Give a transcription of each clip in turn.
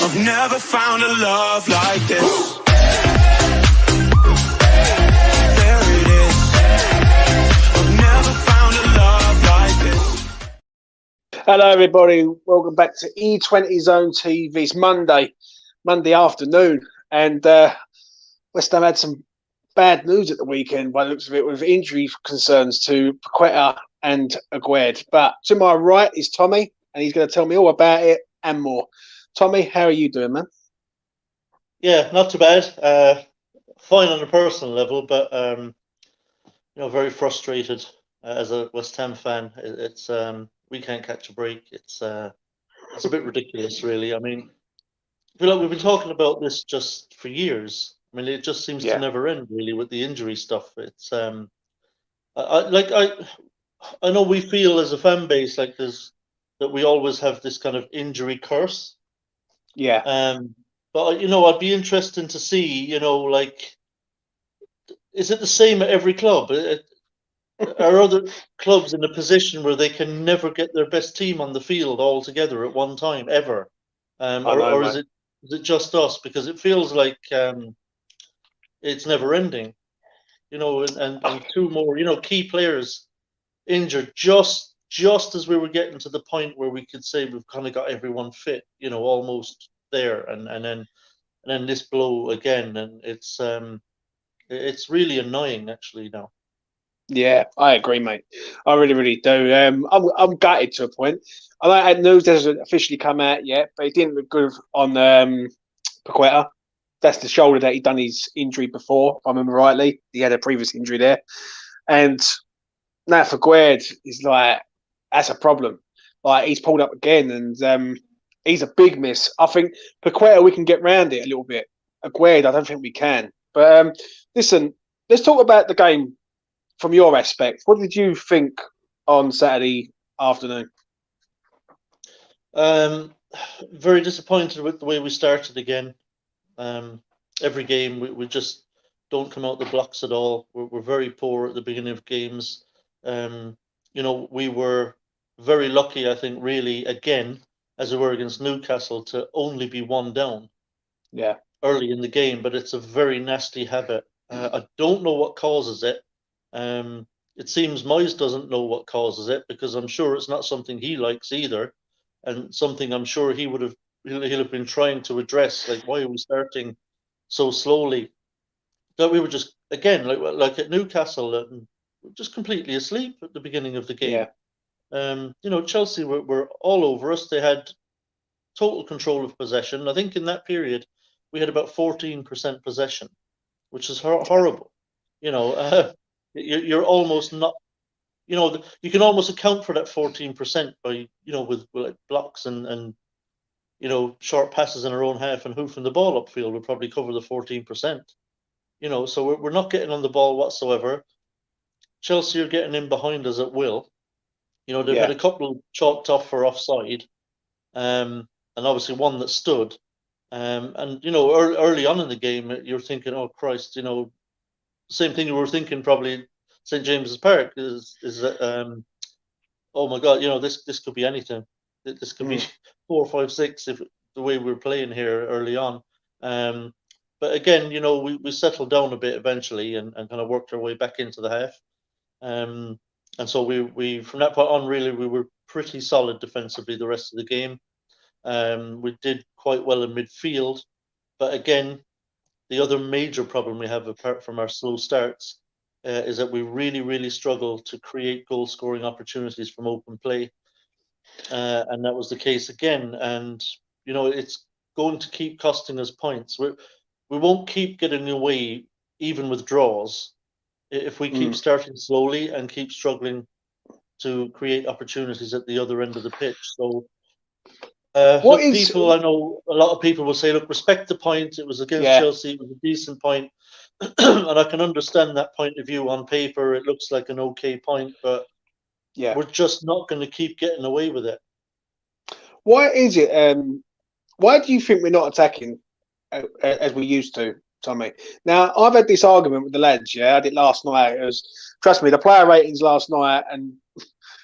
I've never found a love like this. There it is. I've never found a love like this. Hello, everybody. Welcome back to E20 Zone TV. It's Monday afternoon, and West Ham had some bad news at the weekend by the looks of it, with injury concerns to Paqueta and Aguerd. But to my right is Tommy, and he's going to tell me all about it and more. Tommy, how are you doing, man? Yeah, not too bad. Fine on a personal level, but very frustrated as a West Ham fan. It's we can't catch a break. It's a bit ridiculous, really. I mean, I feel like we've been talking about this just for years. I mean, it just seems to never end, really, with the injury stuff. It's I know we feel as a fan base like that we always have this kind of injury curse. Yeah. But I'd be interested to see, is it the same at every club? Are other clubs in a position where they can never get their best team on the field all together at one time ever, or is it just us? Because it feels like it's never ending, and two more, key players injured just as we were getting to the point where we could say we've kind of got everyone fit, almost there, and then this blow again, and it's really annoying actually now. Yeah, I agree, mate. I really, really do. I'm gutted to a point. I know that news hasn't officially come out yet, but it didn't look good on Paqueta. That's the shoulder that he'd done his injury before, if I remember rightly. He had a previous injury there. And now for Aguerd, he's like, that's a problem. Like, he's pulled up again, and he's a big miss. I think Paqueta, we can get round it a little bit. Aguerd, I don't think we can. But listen, let's talk about the game from your aspect. What did you think on Saturday afternoon? Very disappointed with the way we started again. Every game we just don't come out the blocks at all. We're very poor at the beginning of games. We were very lucky, I think, really, again, as we were against Newcastle, to only be one down. Yeah. Early in the game, but it's a very nasty habit. I don't know what causes it. It seems Moyes doesn't know what causes it, because I'm sure it's not something he likes either, and something I'm sure he'll have been trying to address. Like, why are we starting so slowly? That we were just, again, like at Newcastle, just completely asleep at the beginning of the game. Yeah. Chelsea were all over us. They had total control of possession. I think in that period we had about 14% possession, which is horrible. You're almost not, you can almost account for that 14% by, with like blocks and short passes in our own half and hoofing the ball upfield would probably cover the 14%. So we're not getting on the ball whatsoever. Chelsea are getting in behind us at will. They've had a couple chalked off for offside, and obviously one that stood. And early on in the game, you're thinking, oh Christ, same thing you were thinking probably St. James's Park is that oh my God, this could be anything. This could be 4, 5, 6 if the way we were playing here early on. But again, we settled down a bit eventually and kind of worked our way back into the half. And so we from that point on, really, we were pretty solid defensively the rest of the game. We did quite well in midfield, but again, the other major problem we have, apart from our slow starts, is that we really, really struggle to create goal-scoring opportunities from open play, and that was the case again. And it's going to keep costing us points. We won't keep getting away, even with draws, if we keep starting slowly and keep struggling to create opportunities at the other end of the pitch. So. I know a lot of people will say, look, respect the point. It was against Chelsea. It was a decent point. And I can understand that point of view. On paper, it looks like an okay point, but we're just not going to keep getting away with it. Why is it? Why do you think we're not attacking as we used to, Tommy? Now, I've had this argument with the lads. Yeah, I did last night. Trust me, the player ratings last night, and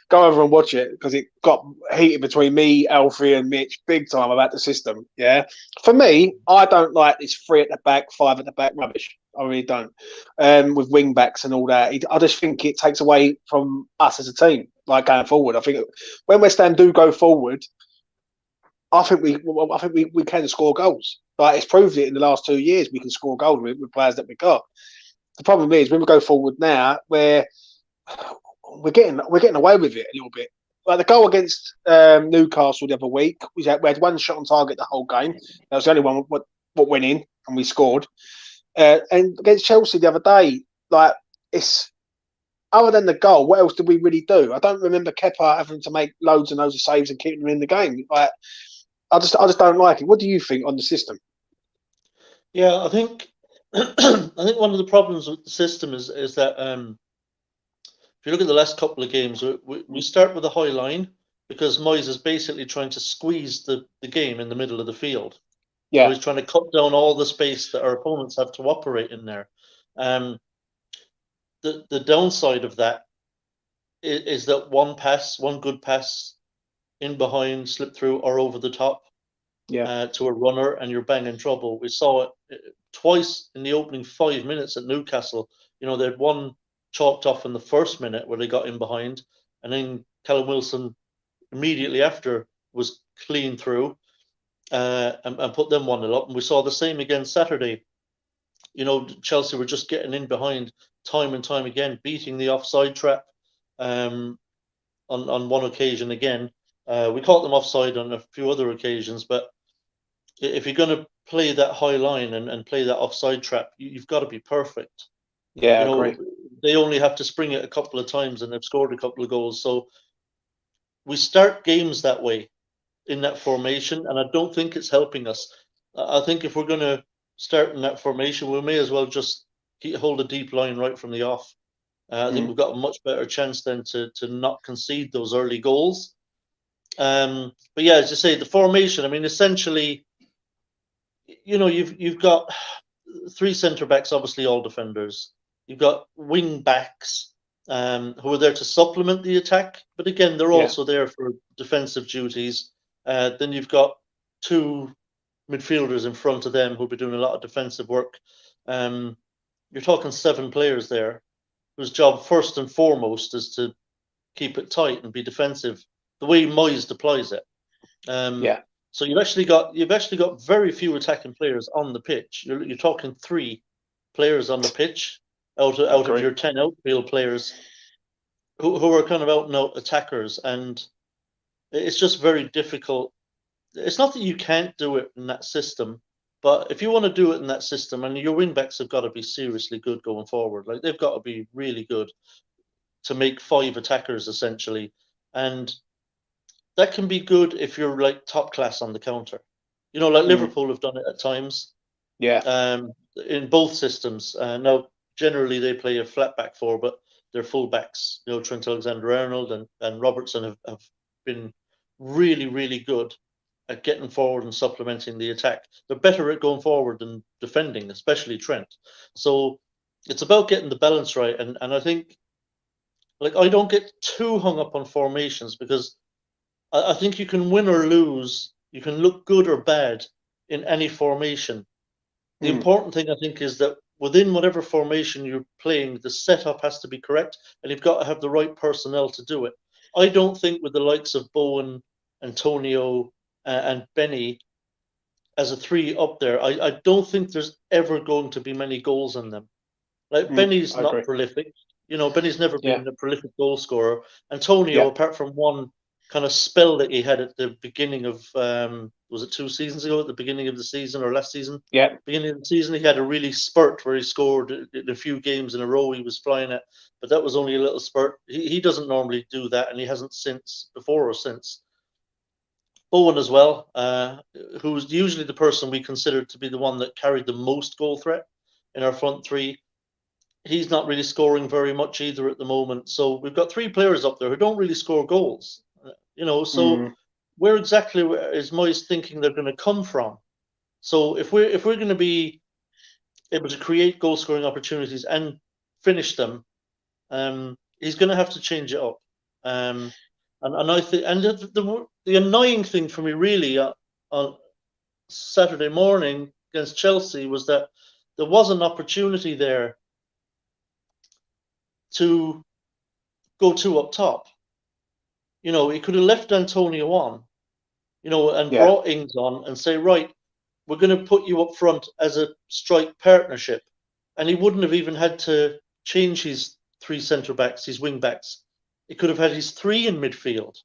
go over and watch it because it got heated between me, Alfie, and Mitch big time about the system. Yeah, for me, I don't like this 3 at the back, 5 at the back rubbish. I really don't. With wing backs and all that, I just think it takes away from us as a team, like going forward. I think when West Ham do go forward, I think we can score goals. Like it's proved it in the last 2 years, we can score goals with players that we got. The problem is when we go forward now, we're getting away with it a little bit. Like the goal against Newcastle the other week, we had one shot on target the whole game. That was the only one what went in, and we scored. And against Chelsea the other day, like it's other than the goal, what else did we really do? I don't remember Kepa having to make loads and loads of saves and keeping them in the game. Like I just don't like it. What do you think on the system? Yeah, I think I think one of the problems with the system is that if you look at the last couple of games, we start with a high line because Moyes is basically trying to squeeze the game in the middle of the field. Yeah, So he's trying to cut down all the space that our opponents have to operate in there. The downside of that is that one good pass in behind, slip through, or over the top to a runner, and you're bang in trouble. We saw it twice in the opening 5 minutes at Newcastle. You know, they had one chalked off in the first minute where they got in behind, and then Callum Wilson immediately after was clean through and put them 1-0 up. And we saw the same again Saturday. You know, Chelsea were just getting in behind time and time again, beating the offside trap on one occasion again. We caught them offside on a few other occasions, but if you're going to play that high line and play that offside trap, you've got to be perfect. yeah, You I know, agree. they only have to spring it a couple of times and they've scored a couple of goals. So we start games that way in that formation, and I don't think it's helping us. I think if we're going to start in that formation, we may as well just hold a deep line right from the off. I think we've got a much better chance then to not concede those early goals. But yeah, as you say, the formation. I mean, essentially, you know, you've got 3 centre backs, obviously all defenders. You've got wing backs who are there to supplement the attack, but again, they're also there for defensive duties. Then you've got 2 midfielders in front of them who'll be doing a lot of defensive work. You're talking 7 players there whose job first and foremost is to keep it tight and be defensive the way Moyes deploys it. So you've actually got very few attacking players on the pitch. You're talking 3 players on the pitch out of your 10 outfield players who are kind of out and out attackers, and it's just very difficult. It's not that you can't do it in that system, but if you want to do it in that system, and your wing backs have got to be seriously good going forward, like they've got to be really good to make 5 attackers essentially, and that can be good if you're like top class on the counter. You know, like Liverpool have done it at times. Yeah. In both systems. Now, generally they play a flat back 4, but their full backs, you know, Trent Alexander-Arnold and Robertson have been really, really good at getting forward and supplementing the attack. They're better at going forward than defending, especially Trent. So it's about getting the balance right. And I think, like, I don't get too hung up on formations because I think you can win or lose, you can look good or bad in any formation. The important thing, I think, is that within whatever formation you're playing, the setup has to be correct, and you've got to have the right personnel to do it. I don't think with the likes of Bowen, Antonio, and Benny as a 3 up there, I don't think there's ever going to be many goals in them. Like Benny's not prolific. You know, Benny's never been a prolific goal scorer. Antonio, apart from one kind of spell that he had at the beginning of was it 2 seasons ago, at the beginning of the season or last season? Beginning of the season, he had a really spurt where he scored in a few games in a row. He was flying it, but that was only a little spurt. He doesn't normally do that, and he hasn't before or since. Owen as well, who's usually the person we consider to be the one that carried the most goal threat in our front 3. He's not really scoring very much either at the moment. So we've got 3 players up there who don't really score goals. You know, so where exactly is Moyes thinking they're going to come from? So if we're going to be able to create goal scoring opportunities and finish them, he's going to have to change it up. And I think, and the annoying thing for me really on Saturday morning against Chelsea was that there was an opportunity there to go two up top. You know, he could have left Antonio on, you know, and Yeah. brought Ings on and say, right, we're going to put you up front as a strike partnership. And he wouldn't have even had to change his three centre backs, his wing backs. He could have had his three in midfield.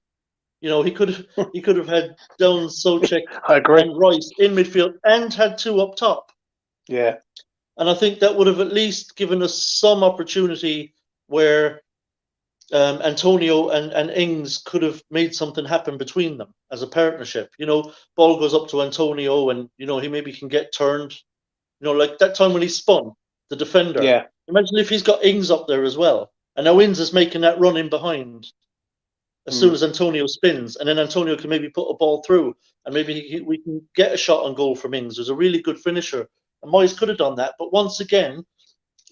You know, he could have had Doan, Souček, I agree. and Rice in midfield and had two up top. Yeah. And I think that would have at least given us some opportunity where Antonio and Ings could have made something happen between them as a partnership. You know, ball goes up to Antonio and, you know, he maybe can get turned. You know, like that time when he spun, the defender. Yeah. Imagine if he's got Ings up there as well. And now Ings is making that run in behind as soon as Antonio spins. And then Antonio can maybe put a ball through and maybe we can get a shot on goal from Ings. There's a really good finisher. And Moyes could have done that. But once again,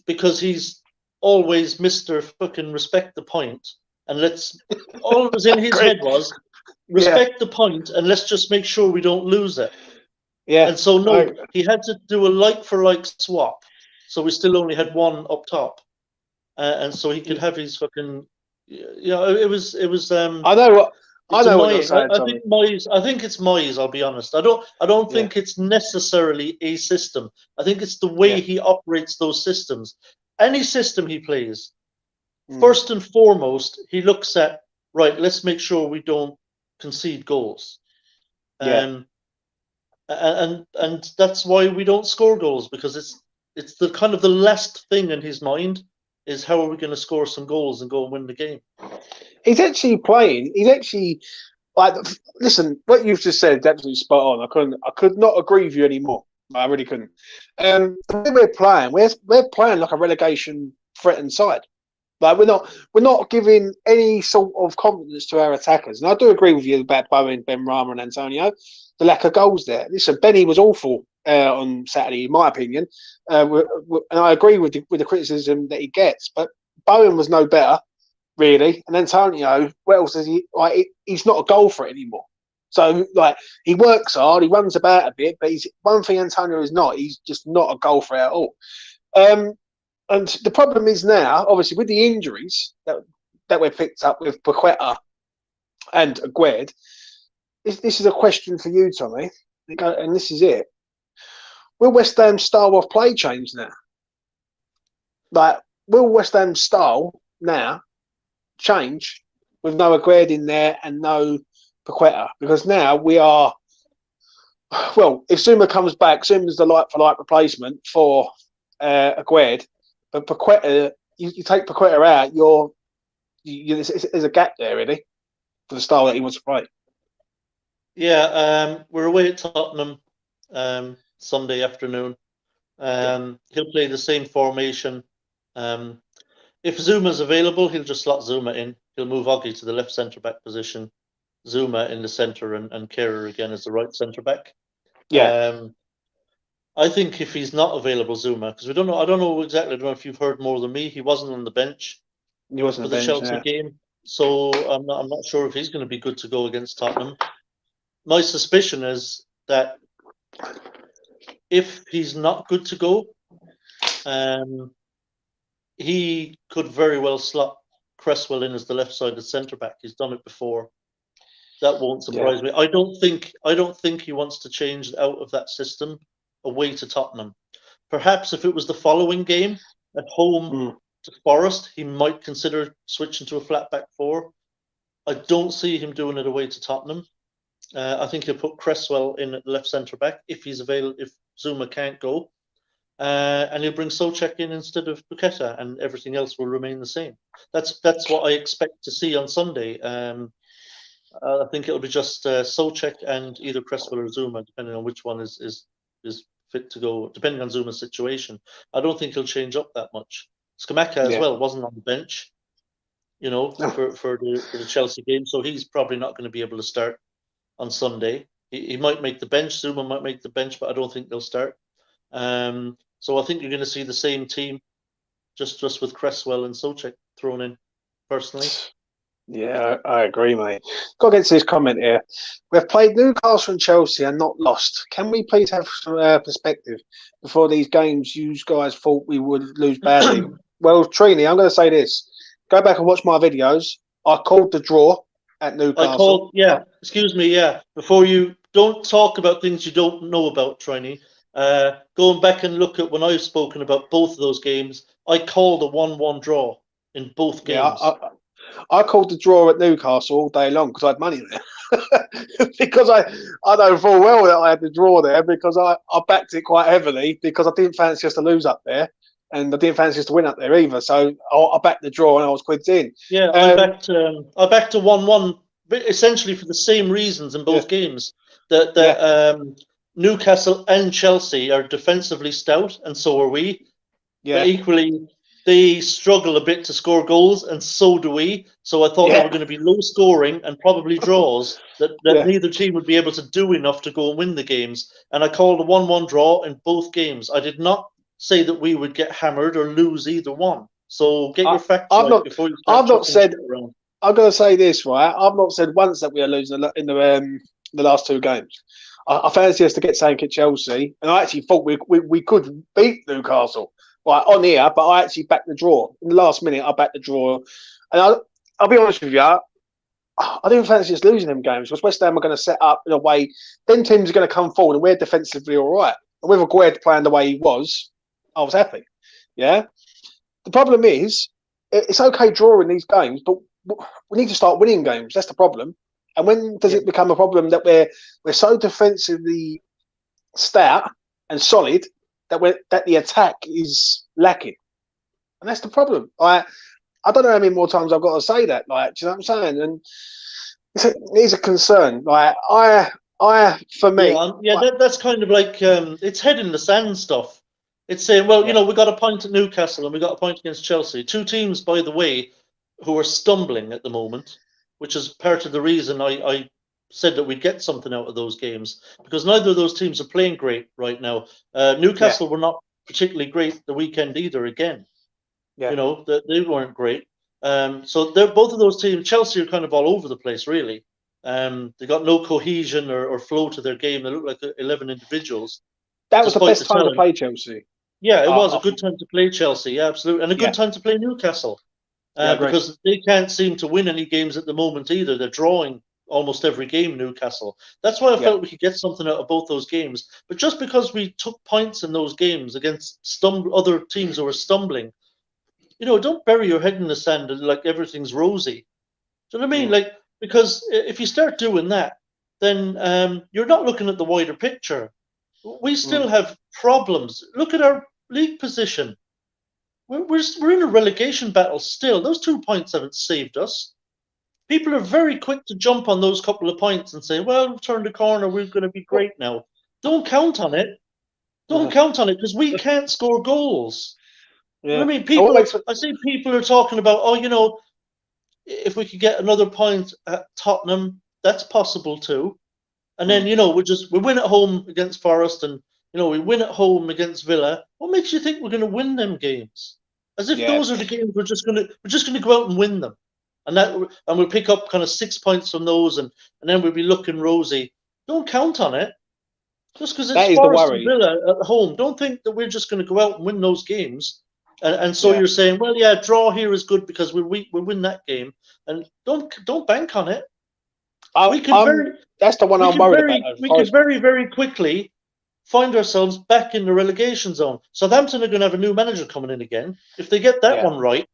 because he's always Mr. fucking respect the point, and all that was in his head was respect the point, and let's just make sure we don't lose it. Yeah. And so he had to do a like for like swap, so we still only had one up top, and so he could have his fucking. You know, it was. I know what. I know what you're saying, I think Moyes. I think it's Moyes. I'll be honest. I don't think it's necessarily a system. I think it's the way he operates those systems. Any system he plays, first and foremost, he looks at, right, let's make sure we don't concede goals. And that's why we don't score goals, because it's the kind of the last thing in his mind is how are we going to score some goals and go and win the game. He's actually playing. He's actually like. Listen, what you've just said is absolutely spot on. I could not agree with you anymore. I really couldn't. The way we're playing, we're playing like a relegation threatened side. Like we're not giving any sort of confidence to our attackers. And I do agree with you about Bowen, Ben Rama, and Antonio. The lack of goals there. Listen, Benny was awful on Saturday, in my opinion, and I agree with the criticism that he gets. But Bowen was no better, really. And Antonio, what else is he? Like, he's not a goal threat anymore. So, like, he works hard, he runs about a bit, but he's one thing Antonio is not. He's just not a goal threat at all. And the problem is now, obviously, with the injuries that we've picked up with Paqueta and Aguerd, this is a question for you, Tommy, and this is it. Will West Ham's style of play change now? Like, will West Ham's style now change with no Aguerd in there and no Paqueta? Because now we are, well, if Zuma comes back, Zuma's the like-for-like replacement for Aguerd, but Paqueta, you take Paqueta out, there's a gap there, really, for the style that he wants to play. Yeah, we're away at Tottenham Sunday afternoon. He'll play the same formation. If Zuma's available, he'll just slot Zuma in. He'll move Oggy to the left centre-back position, Zuma in the centre, and Kehrer again as the right centre-back. Yeah. I think if he's not available, Zuma, because I don't know exactly. I don't know if you've heard more than me. He wasn't on the bench. He wasn't for the Chelsea game, so I'm not sure if he's going to be good to go against Tottenham. My suspicion is that if he's not good to go, he could very well slot Cresswell in as the left-sided centre-back. He's done it before. That won't surprise me. I don't think he wants to change out of that system away to Tottenham. Perhaps if it was the following game at home to Forest, he might consider switching to a flat back four. I don't see him doing it away to Tottenham. I think he'll put Cresswell in at the left centre back if he's available, if Zuma can't go, and he'll bring Souček in instead of Paqueta, and everything else will remain the same. That's what I expect to see on Sunday. I think it'll be just Souček and either Cresswell or Zuma, depending on which one is fit to go, depending on Zuma's situation. I don't think he'll change up that much. Skamaka as well wasn't on the bench, you know, for the Chelsea game, so he's probably not going to be able to start on Sunday. He might make the bench, Zuma might make the bench, but I don't think they'll start. So I think you're going to see the same team, just with Cresswell and Souček thrown in, personally. Yeah, I agree, mate. Got to get to this comment here. We've played Newcastle and Chelsea and not lost. Can we please have some perspective before these games? You guys thought we would lose badly. Well, Trini, I'm going to say this. Go back and watch my videos. I called the draw at Newcastle. Excuse me, before you don't talk about things you don't know about, Trini, going back and look at when I've spoken about both of those games, I called a 1-1 draw in both Yeah, games. I called the draw at Newcastle all day long because I had money there. Because I know full well that I had the draw there because I backed it quite heavily because I didn't fancy us to lose up there and I didn't fancy us to win up there either. So I backed the draw and I was quids in. Yeah, I backed a 1-1 essentially for the same reasons in both games. That Newcastle and Chelsea are defensively stout, and so are we. Yeah. But equally, they struggle a bit to score goals, and so do we. So I thought they were going to be low scoring and probably draws, that neither team would be able to do enough to go and win the games. And I called a 1-1 draw in both games. I did not say that we would get hammered or lose either one. So get your facts right before you start chucking shit around. I'm going to say this, right? I've not said once that we are losing in the last two games. I fancy us to get something at Chelsea, and I actually thought we could beat Newcastle right on here, but I actually backed the draw. In the last minute, I backed the draw. And I'll be honest with you, I didn't fancy us losing them games because West Ham are going to set up in a way, then teams are going to come forward and we're defensively all right. And with Aguerd playing the way he was, I was happy. Yeah. The problem is, it's okay drawing these games, but we need to start winning games. That's the problem. And when does it become a problem that we're so defensively stout and solid that the attack is lacking? And that's the problem. I don't know how many more times I've got to say that. Like, do you know what I'm saying? And it's a concern. Like, for me, that's kind of like it's head in the sand stuff. It's saying, well, we got a point at Newcastle and we got a point against Chelsea. Two teams, by the way, who are stumbling at the moment, which is part of the reason I said that we'd get something out of those games, because neither of those teams are playing great right now. Newcastle were not particularly great the weekend either. Again, they weren't great. So they're both of those teams. Chelsea are kind of all over the place, really. They got no cohesion or flow to their game. They look like 11 individuals. That was the best time to play Chelsea. Yeah, it was a good time to play Chelsea. Yeah, absolutely, and a good time to play Newcastle. Because they can't seem to win any games at the moment either. They're drawing almost every game, Newcastle. That's why I felt we could get something out of both those games. But just because we took points in those games against other teams who were stumbling, don't bury your head in the sand and like everything's rosy. Do you know what I mean? Like, because if you start doing that, then you're not looking at the wider picture. We still have problems. Look at our league position. We're in a relegation battle still. Those 2 points haven't saved us. People are very quick to jump on those couple of points and say, well, we've turned the corner, we're going to be great now. Don't count on it. Don't count on it, because we can't score goals. You know what I mean? I see people are talking about, if we could get another point at Tottenham, that's possible too. And then, we win at home against Forest and, we win at home against Villa. What makes you think we're going to win them games? As if those are the games we're just going to go out and win them. And we'll pick up kind of 6 points from those and then we'll be looking rosy. Don't count on it. Just because it's Forest and Villa at home, don't think that we're just going to go out and win those games. And so you're saying, well, draw here is good because we'll win that game. And don't bank on it. That's the one I'm worried about. We could very, very quickly find ourselves back in the relegation zone. Southampton are going to have a new manager coming in again. If they get that one right,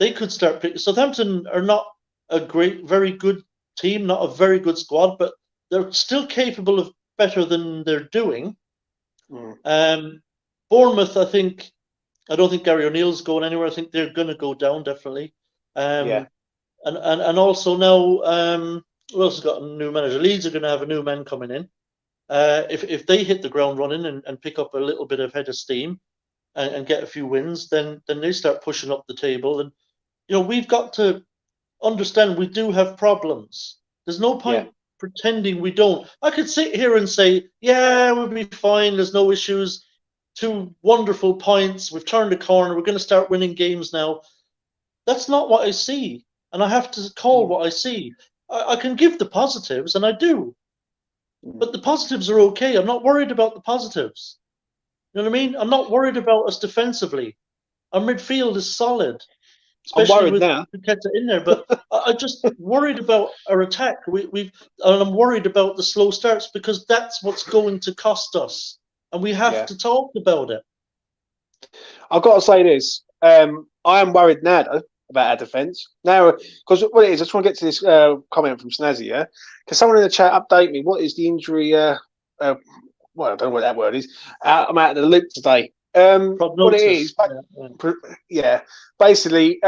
they could start picking. Southampton are not a very good team, not a very good squad, but they're still capable of better than they're doing. Bournemouth, I don't think Gary O'Neill's going anywhere. I think they're going to go down, definitely. And also now, who else has got a new manager? Leeds are going to have a new man coming in. If they hit the ground running and pick up a little bit of head of steam and get a few wins, then they start pushing up the table. And we've got to understand we do have problems. There's no point pretending we don't. I could sit here and say, we'll be fine. There's no issues. 2 wonderful points. We've turned the corner. We're going to start winning games now. That's not what I see. and I have to call what I see. I can give the positives, and I do, but the positives are okay. I'm not worried about the positives. You know what I mean? I'm not worried about us defensively. Our midfield is solid, I'm especially worried with now. Paqueta in there. But I just worried about our attack. And I'm worried about the slow starts because that's what's going to cost us, and we have to talk about it. I've got to say this. I am worried now, though, about our defence. Now, because what it is, I just want to get to this comment from Snazzy, yeah? Because someone in the chat update me. What is the injury? Well, I don't know what that word is. I'm out of the loop today. What it is, basically,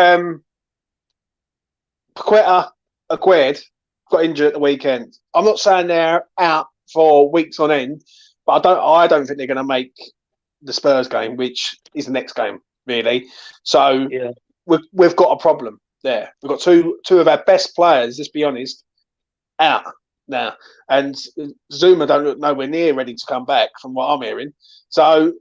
Paqueta Aguerd got injured at the weekend. I'm not saying they're out for weeks on end, but I don't think they're going to make the Spurs game, which is the next game, really. So we've got a problem there. We've got two of our best players, let's be honest, out now. And Zuma don't look nowhere near ready to come back from what I'm hearing. So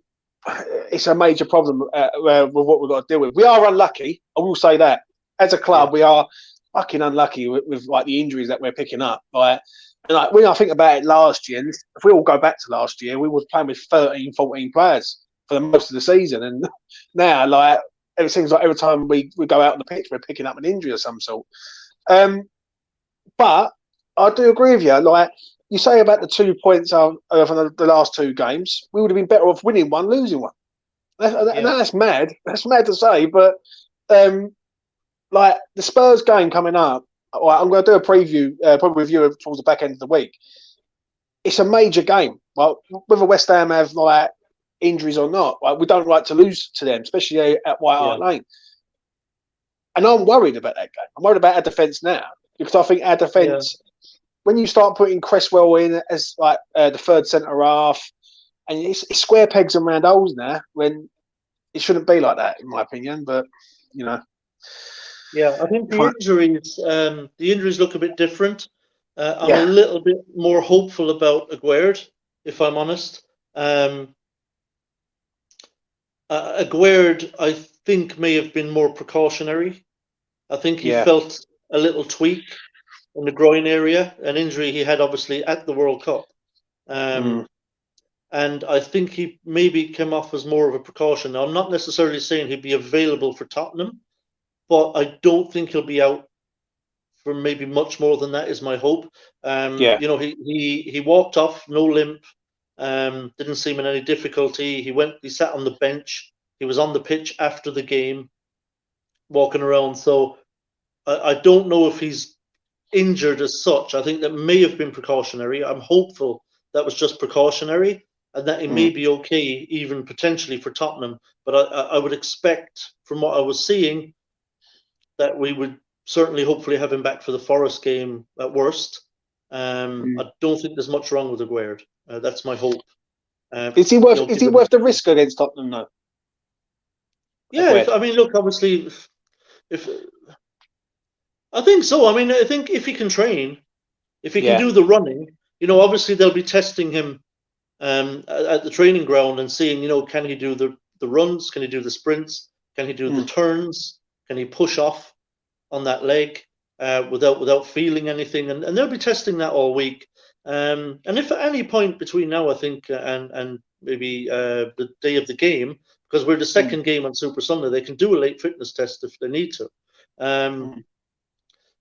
it's a major problem with what we've got to deal with. We are unlucky, I will say that. As a club, we are fucking unlucky with like the injuries that we're picking up. Like, and like when I think about it last year, and if we all go back to last year, we were playing with 13, 14 players for the most of the season. And now, like, it seems like every time we go out on the pitch, we're picking up an injury of some sort. But I do agree with you. Like, you say about the 2 points from the last two games, we would have been better off winning one, losing one. That's mad. That's mad to say, but like the Spurs game coming up, I'm going to do a preview, probably review towards the back end of the week. It's a major game. Well, whether West Ham have like injuries or not, like, we don't like to lose to them, especially at White Hart Lane. And I'm worried about that game. I'm worried about our defence now because I think our defence. When you start putting Cresswell in as like the third centre half, and it's square pegs and round holes now, when it shouldn't be like that, in my opinion. But you know, I think the injuries look a bit different. I'm a little bit more hopeful about Aguerd, if I'm honest. Aguerd, I think, may have been more precautionary. I think he felt a little tweak in the groin area, an injury he had obviously at the World Cup. And I think he maybe came off as more of a precaution. Now, I'm not necessarily saying he'd be available for Tottenham, but I don't think he'll be out for maybe much more than that is my hope. You know, he walked off, no limp, didn't seem in any difficulty. He sat on the bench. He was on the pitch after the game, walking around. So I don't know if he's injured as such. I think that may have been precautionary. I'm hopeful that was just precautionary and that he may be okay, even potentially for Tottenham. But I would expect, from what I was seeing, that we would certainly hopefully have him back for the Forest game at worst. I don't think there's much wrong with Aguerd. That's my hope. Is he worth the risk against Tottenham though? Yeah, I mean, look, obviously, if I think so. I mean, I think if he can train, if he can do the running, you know, obviously they'll be testing him at the training ground and seeing, you know, can he do the runs? Can he do the sprints? Can he do the turns? Can he push off on that leg without feeling anything? And they'll be testing that all week. And if at any point between now, I think, and maybe the day of the game, because we're the second game on Super Sunday, they can do a late fitness test if they need to.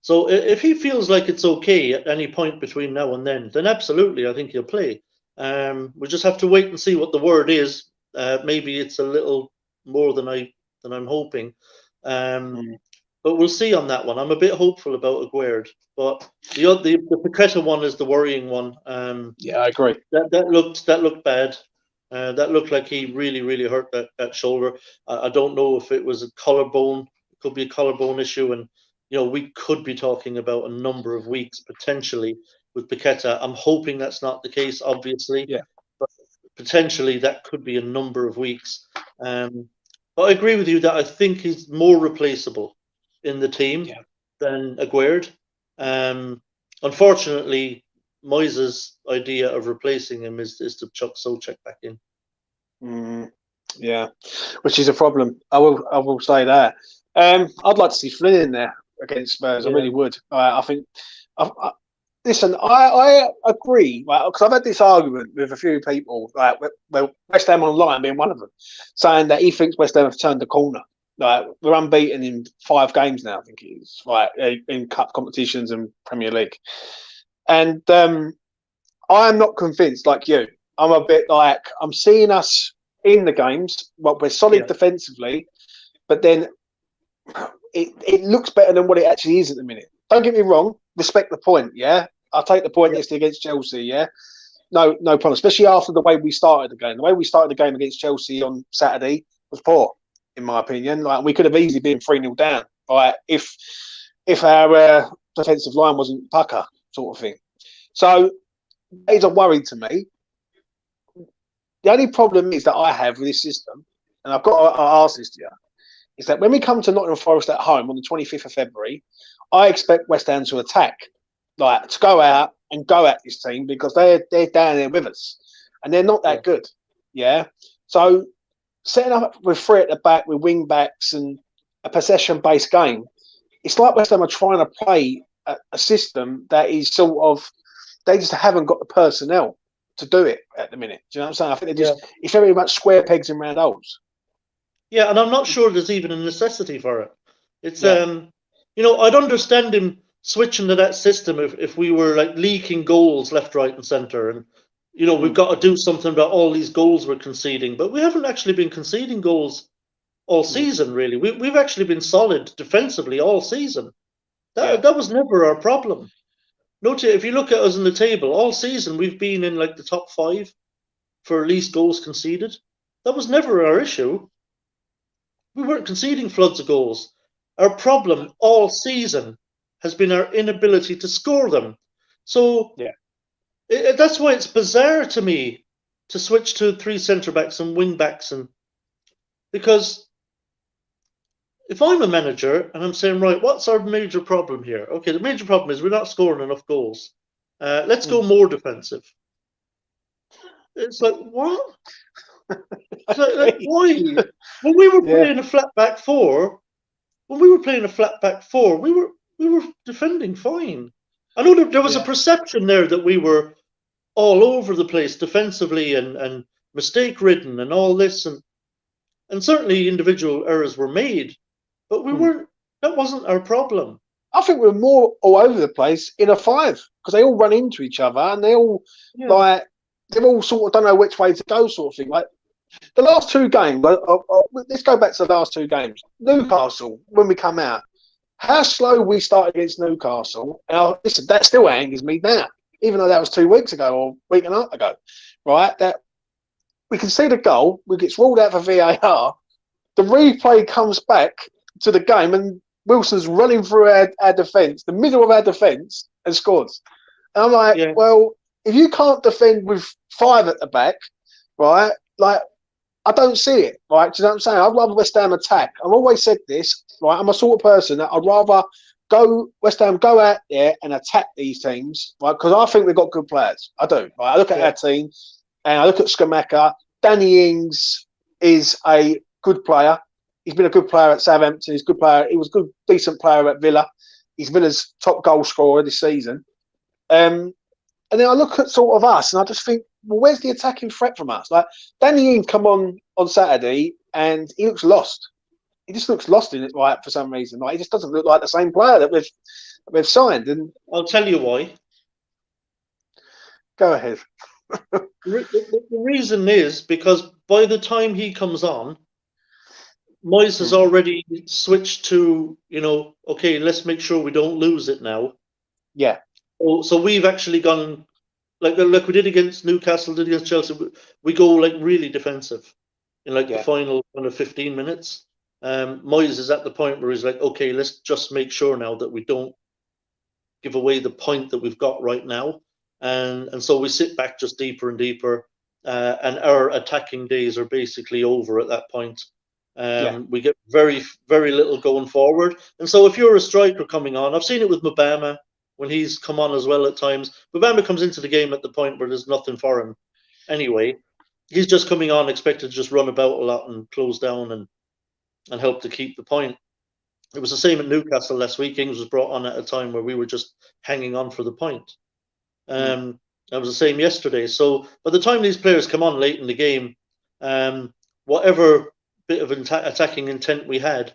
So if he feels like it's okay at any point between now and then absolutely, I think he'll play. We just have to wait and see what the word is. Maybe it's a little more than I'm hoping. But we'll see on that one. I'm a bit hopeful about Aguerd, but the Paqueta one is the worrying one. I agree. That looked bad. That looked like he really hurt that shoulder. I don't know if it was a collarbone. It could be a collarbone issue, and you know we could be talking about a number of weeks potentially with Paqueta. I'm hoping that's not the case, obviously. But potentially that could be a number of weeks. But I agree with you that I think he's more replaceable in the team than Aguerd. Unfortunately, Moyes' idea of replacing him is to chuck Souček back in. Which is a problem. I will say that. I'd like to see Flynn in there. against Spurs. I Yeah. really would. I think. Listen, I agree, right? Because I've had this argument with a few people, like well, West Ham Online being one of them, saying that he thinks West Ham have turned the corner. Like we're unbeaten in 5 games now, I think it is, right, in cup competitions and Premier League. And I'm not convinced, like you. I'm a bit like I'm seeing us in the games, but we're solid defensively, but then it looks better than what it actually is at the minute. Don't get me wrong. Respect the point, yeah. I'll take the point yesterday against Chelsea, yeah. No problem. Especially after the way we started the game. The way we started the game against Chelsea on Saturday was poor, in my opinion. Like we could have easily been 3-0 down, right? If our defensive line wasn't pucker, sort of thing. So that is a worry to me. The only problem is that I have with this system, and I've got to ask this to you, is that when we come to Nottingham Forest at home on the 25th of February, I expect West Ham to attack, like to go out and go at this team because they're down there with us, and they're not that good. Yeah. So setting up with 3 at the back with wing backs and a possession-based game, it's like West Ham are trying to play a system that is sort of they just haven't got the personnel to do it at the minute. Do you know what I'm saying? I think it's very much square pegs and round holes. Yeah, and I'm not sure there's even a necessity for it. It's I'd understand him switching to that system if we were like leaking goals left, right, and centre, and we've got to do something about all these goals we're conceding. But we haven't actually been conceding goals all season, really. We've actually been solid defensively all season. That was never our problem. Note, if you look at us in the table, all season we've been in like the top 5 for least goals conceded. That was never our issue. We weren't conceding floods of goals. Our problem all season has been our inability to score them. So that's why it's bizarre to me to switch to 3 centre-backs and wing-backs. Because if I'm a manager and I'm saying, right, what's our major problem here? Okay, the major problem is we're not scoring enough goals. Let's go more defensive. It's like, what? Like, why? When we were playing a flat back 4, we were defending fine. I know there was a perception there that we were all over the place defensively and mistake ridden and all this, and certainly individual errors were made, but we weren't. That wasn't our problem. I think we're more all over the place in a 5 because they all run into each other and they all like they've all sort of don't know which way to go, sort of thing. Like the last 2 games, let's go back to the last 2 games. Newcastle, when we come out, how slow we started against Newcastle. And listen, that still angers me now, even though that was 2 weeks ago or a week and a half ago, right? That we can see the goal, we gets ruled out for VAR. The replay comes back to the game, and Wilson's running through our defence, the middle of our defence, and scores. And I'm like, well, if you can't defend with 5 at the back, right? Like, I don't see it, right? Do you know what I'm saying? I'd rather West Ham attack. I've always said this, right? I'm a sort of person that I'd rather West Ham go out there and attack these teams, right? Because I think we've got good players. I do, right? I look at our team, and I look at Skamaka. Danny Ings is a good player. He's been a good player at Southampton. He's a good player. He was a good, decent player at Villa. He's Villa's top goal scorer this season. And then I look at sort of us, and I just think, well, where's the attacking threat from us? Like Danny Ings come on Saturday, and he looks lost. He just looks lost in it, right? For some reason, like he just doesn't look like the same player that we've signed. And I'll tell you why. Go ahead. The reason is because by the time he comes on, Moyes has already switched to, okay, let's make sure we don't lose it now. Yeah. So we've actually gone, like we did against Newcastle, did against Chelsea, we go like really defensive in like the final 15 minutes. Moyes is at the point where he's like, okay, let's just make sure now that we don't give away the point that we've got right now. And so we sit back just deeper and deeper, and our attacking days are basically over at that point. We get very, very little going forward. And so if you're a striker coming on, I've seen it with Mabama when he's come on as well at times. Mabama comes into the game at the point where there's nothing for him anyway. He's just coming on expected to just run about a lot and close down and help to keep the point. It was the same at Newcastle last week. Ings was brought on at a time where we were just hanging on for the point. That was the same yesterday. So by the time these players come on late in the game, whatever bit of attacking intent we had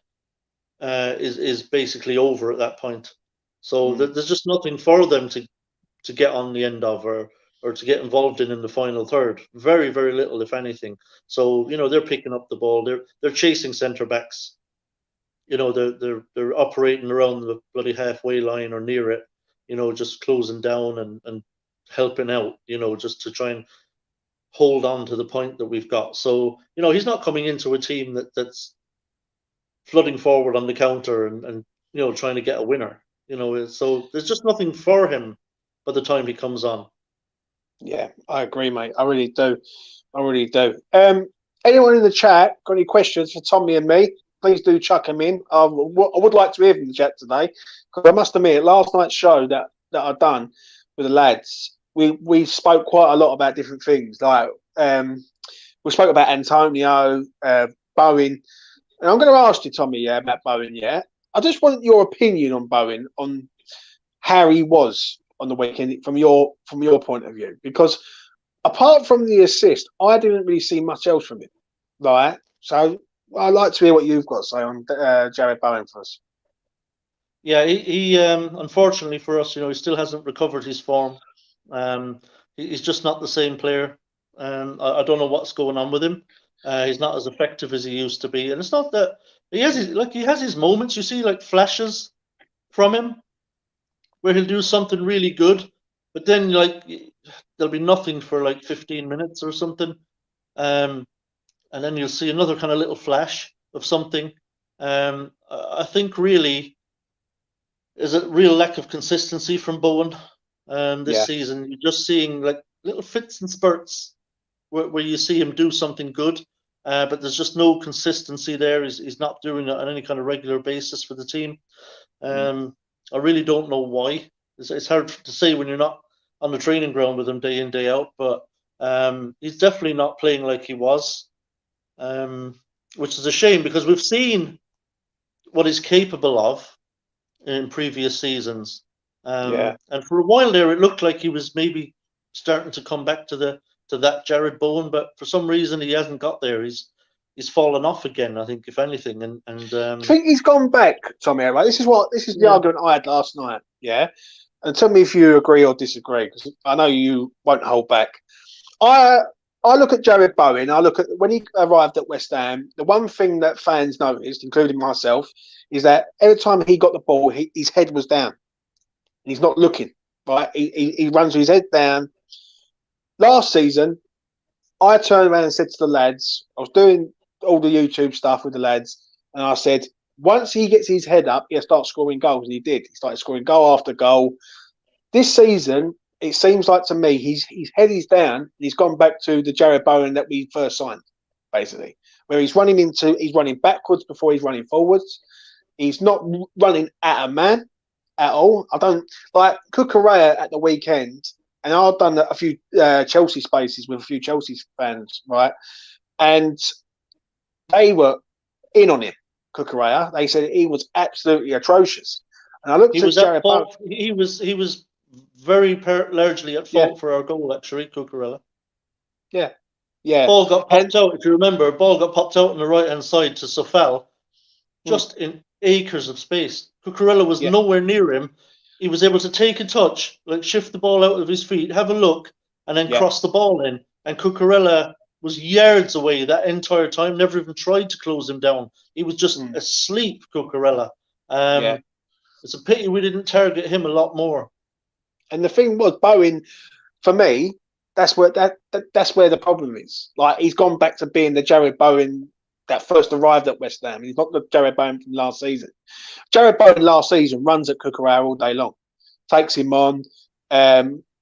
is basically over at that point. So there's just nothing for them to get on the end of or to get involved in the final third. Very, very little, if anything. So they're picking up the ball. They're chasing centre backs. They're operating around the bloody halfway line or near it. Just closing down and helping out. Just to try and hold on to the point that we've got. So he's not coming into a team that's flooding forward on the counter and trying to get a winner. So there's just nothing for him by the time he comes on. Yeah, I agree, mate. I really do. Anyone in the chat got any questions for Tommy and me? Please do chuck them in. I would like to hear from the chat today, because I must admit, last night's show that I've done with the lads, we spoke quite a lot about different things. Like we spoke about Antonio, Bowen, and I'm going to ask you, Tommy, about Bowen. Yeah, I just want your opinion on Bowen, on how he was on the weekend from your point of view, because apart from the assist, I didn't really see much else from him. Right, so I'd like to hear what you've got to say on Jared Bowen for us. Yeah, he unfortunately for us, he still hasn't recovered his form. He's just not the same player. I don't know what's going on with him. He's not as effective as he used to be, and it's not that he has his moments. You see, like flashes from him where he'll do something really good, but then there'll be nothing for like 15 minutes or something, and then you'll see another kind of little flash of something. I think really is a real lack of consistency from Bowen this season. You're just seeing like little fits and spurts where you see him do something good, but there's just no consistency there. He's not doing it on any kind of regular basis for the team. I really don't know why. It's hard to say when you're not on the training ground with him day in, day out, but he's definitely not playing like he was, which is a shame because we've seen what he's capable of in previous seasons. And for a while there, it looked like he was maybe starting to come back to that Jared Bowen, but for some reason he hasn't got there. He's fallen off again, I think, if anything. And I think he's gone back, Tommy. Right? This is the argument I had last night. Yeah, and tell me if you agree or disagree, because I know you won't hold back. I look at Jared Bowen. I look at when he arrived at West Ham. The one thing that fans noticed, including myself, is that every time he got the ball, his head was down. He's not looking. Right? He runs with his head down. Last season, I turned around and said to the lads, I was doing all the YouTube stuff with the lads, and I said, once he gets his head up, he'll start scoring goals. And he did. He started scoring goal after goal. This season, it seems like to me, his head is down, and he's gone back to the Jared Bowen that we first signed, basically, where he's running backwards before he's running forwards. He's not running at a man at all. I don't like Cucurella at the weekend, and I've done a few Chelsea spaces with a few Chelsea fans, right? And they were in on him, Cucurella. They said he was absolutely atrocious. And I looked at Jared Bowen. He was very largely at fault for our goal, actually, Cucurella. Yeah. Ball got popped out, if you remember. Ball got popped out on the right-hand side to Sofal, just in acres of space. Cucurella was nowhere near him. He was able to take a touch, shift the ball out of his feet, have a look, and then cross the ball in. And Cucurella was yards away that entire time, never even tried to close him down. He was just asleep, Cucurella. It's a pity we didn't target him a lot more. And the thing was, Bowen, for me, that's where the problem is. Like, he's gone back to being the Jared Bowen that first arrived at West Ham. He's not the Jared Bowen from last season. Jared Bowen last season runs at Cucurella all day long, takes him on,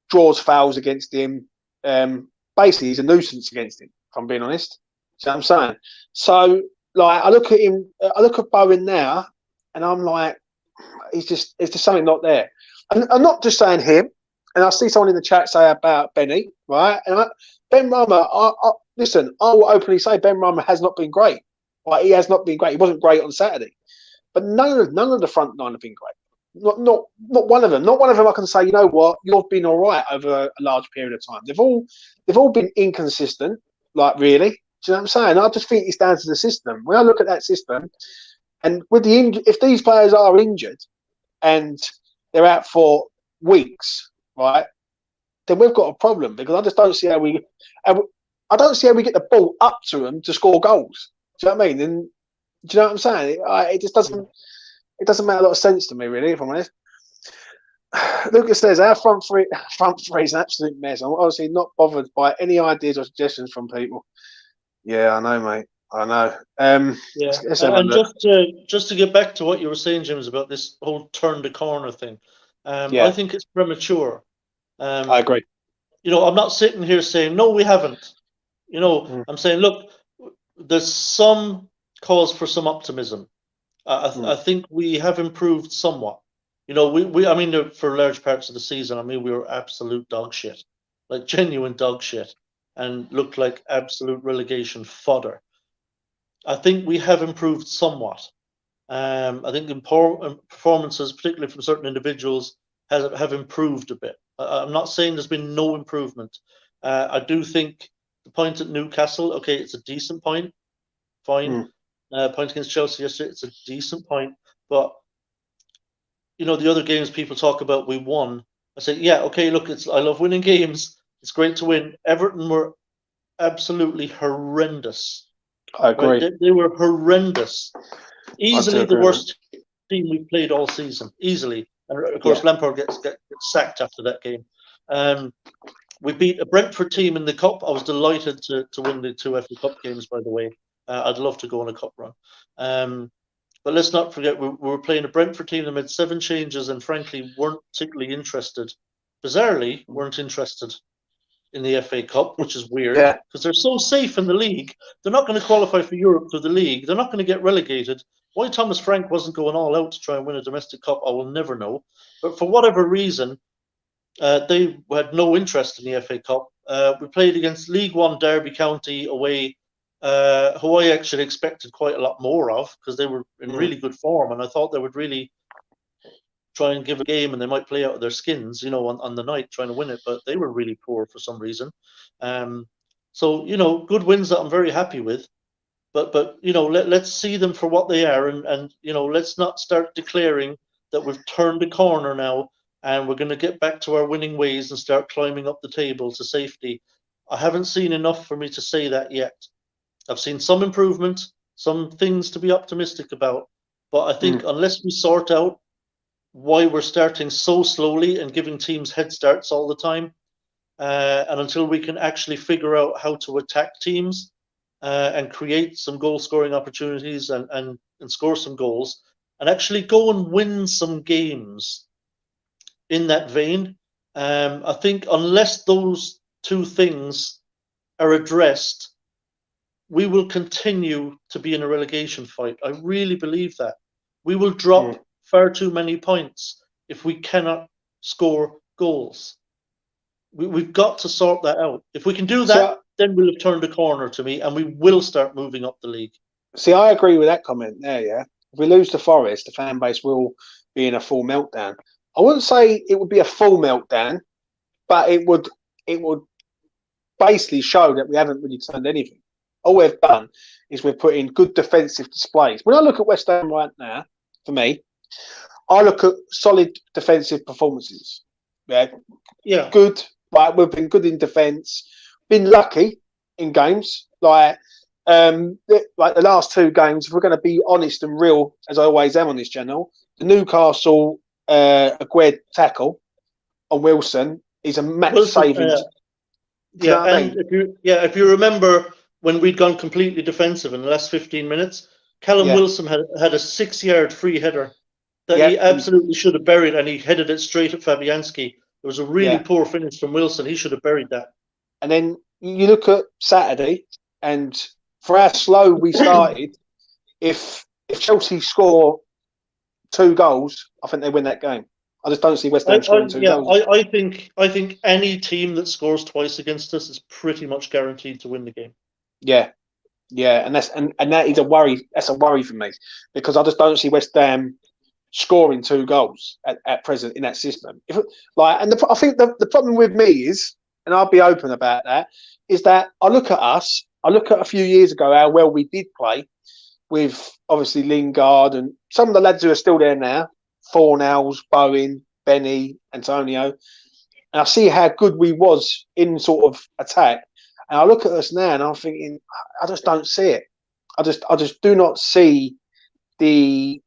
draws fouls against him. Basically, he's a nuisance against him, if I'm being honest. See what I'm saying? So, I look at him, I look at Bowen now, and I'm like, it's just something not there. And I'm not just saying him, and I see someone in the chat say about Benny, right? And Ben Rama, listen, I will openly say Ben Rama has not been great. Right? He has not been great. He wasn't great on Saturday. but none of the front nine have been great. Not one of them. Not one of them. I can say, you know what, you've been all right over a large period of time. They've all been inconsistent. Like, really, do you know what I'm saying? I just think it's down to the system. When I look at that system, and with if these players are injured and they're out for weeks, right, then we've got a problem, because I just don't see how we get the ball up to them to score goals. Do you know what I mean? And do you know what I'm saying? It just doesn't. It doesn't make a lot of sense to me, really, if I'm honest. Lucas says our front three is an absolute mess. I'm honestly not bothered by any ideas or suggestions from people. Yeah, I know, mate. I know. Let's have a and look. just to get back to what you were saying, James, about this whole turn the corner thing, I think it's premature. I agree. I'm not sitting here saying no, we haven't. I'm saying, look, there's some cause for some optimism. I think we have improved somewhat. I mean, for large parts of the season, I mean, we were absolute dog shit, like genuine dog shit, and looked like absolute relegation fodder. I think we have improved somewhat. I think performances, particularly from certain individuals, have improved a bit. I'm not saying there's been no improvement. I do think the point at Newcastle, okay, it's a decent point, fine. Point against Chelsea yesterday, it's a decent point. But, the other games people talk about, we won. I say, yeah, okay, look, I love winning games. It's great to win. Everton were absolutely horrendous. I agree. Right? They were horrendous. Easily the worst team we've played all season. Easily. And, of course, Lampard gets sacked after that game. We beat a Brentford team in the Cup. I was delighted to win the 2 FA Cup games, by the way. I'd love to go on a cup run. But let's not forget, we were playing a Brentford team that made 7 changes and frankly weren't particularly interested. Bizarrely, weren't interested in the FA Cup, which is weird because they're so safe in the league. They're not going to qualify for Europe through the league. They're not going to get relegated. Why Thomas Frank wasn't going all out to try and win a domestic cup, I will never know. But for whatever reason, they had no interest in the FA Cup. We played against League One Derby County away, who I actually expected quite a lot more of because they were in really good form, and I thought they would really try and give a game and they might play out of their skins, on the night trying to win it, but they were really poor for some reason. So, good wins that I'm very happy with. But let's see them for what they are, and let's not start declaring that we've turned the corner now and we're going to get back to our winning ways and start climbing up the table to safety. I haven't seen enough for me to say that yet. I've seen some improvement, some things to be optimistic about, but I think unless we sort out why we're starting so slowly and giving teams head starts all the time, and until we can actually figure out how to attack teams and create some goal-scoring opportunities and score some goals, and actually go and win some games in that vein, I think unless those two things are addressed, we will continue to be in a relegation fight. I really believe that. We will drop far too many points if we cannot score goals. We've got to sort that out. If we can do that, then we'll have turned a corner to me and we will start moving up the league. See, I agree with that comment there, yeah. If we lose to Forest, the fan base will be in a full meltdown. I wouldn't say it would be a full meltdown, but it would basically show that we haven't really turned anything. All we've done is we've put in good defensive displays. When I look at West Ham right now, for me, I look at solid defensive performances. Yeah. Good. Like, we've been good in defence. Been lucky in games. Like the last 2 games, if we're going to be honest and real, as I always am on this channel, the Newcastle Aguerd tackle on Wilson is a match saving. If you remember when we'd gone completely defensive in the last 15 minutes, Callum Wilson had a 6-yard free header that he absolutely should have buried, and he headed it straight at Fabianski. It was a really poor finish from Wilson. He should have buried that. And then you look at Saturday, and for how slow we started, if Chelsea score 2 goals, I think they win that game. I just don't see West Ham scoring 2 goals. I think any team that scores twice against us is pretty much guaranteed to win the game. Yeah. Yeah, and that is a worry. That's a worry for me because I just don't see West Ham scoring 2 goals at present in that system. I think the problem with me is, and I'll be open about that, is that I look at us. I look at a few years ago how well we did play with obviously Lingard and some of the lads who are still there now, Fornals, Bowen, Benny, Antonio, and I see how good we was in sort of attack. And I look at us now and I'm thinking, I just don't see it. I just do not see the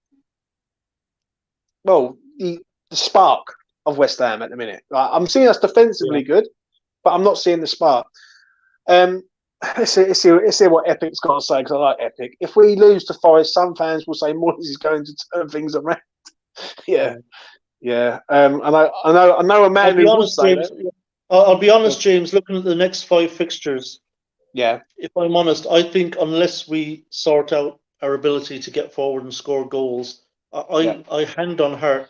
the spark of West Ham at the minute. Like, I'm seeing us defensively good, but I'm not seeing the spark. Let's see what Epic's got to say because I like Epic. If we lose to Forest, some fans will say Moyes is going to turn things around. yeah. And I know a man who will say James, that. I'll be honest, James. Looking at the next 5 fixtures, Yeah. if I'm honest, I think unless we sort out our ability to get forward and score goals, I hand on heart,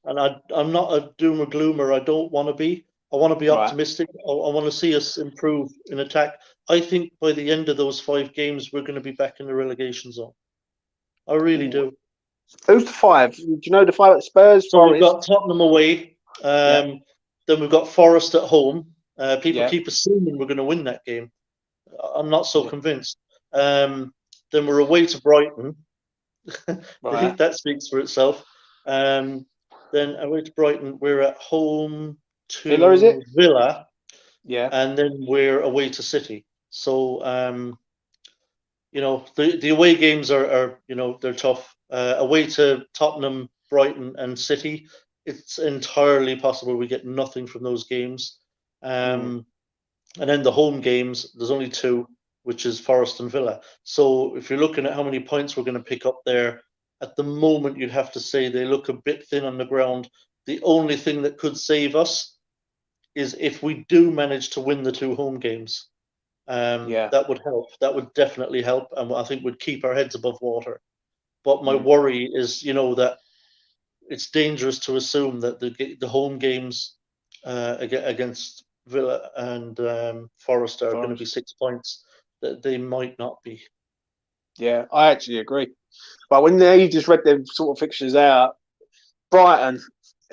and I'm not a doomer gloomer. I don't want to be. I want to be optimistic. I want to see us improve in attack. I think by the end of those 5 games, we're going to be back in the relegation zone. I really do. Who's the 5? Do you know the 5 at Spurs? So Forest? we've got Tottenham away. Then we've got Forest at home. People keep assuming we're going to win that game. I'm not so convinced. Then we're away to Brighton. I think that speaks for itself. Then away to Brighton, we're at home to Villa, is it? Villa. Yeah. And then we're away to City. So, the away games are they're tough. Away to Tottenham, Brighton, and City, it's entirely possible we get nothing from those games. And then the home games, there's only 2, which is Forest and Villa. So if you're looking at how many points we're going to pick up there, at the moment you'd have to say they look a bit thin on the ground. The only thing that could save us is if we do manage to win the 2 home games. That would help. That would definitely help, and I think would keep our heads above water. But my worry is, that it's dangerous to assume that the home games against Villa and Forest are going to be 6 points. That they might not be. Yeah, I actually agree. But when you just read them sort of fixtures out, Brighton,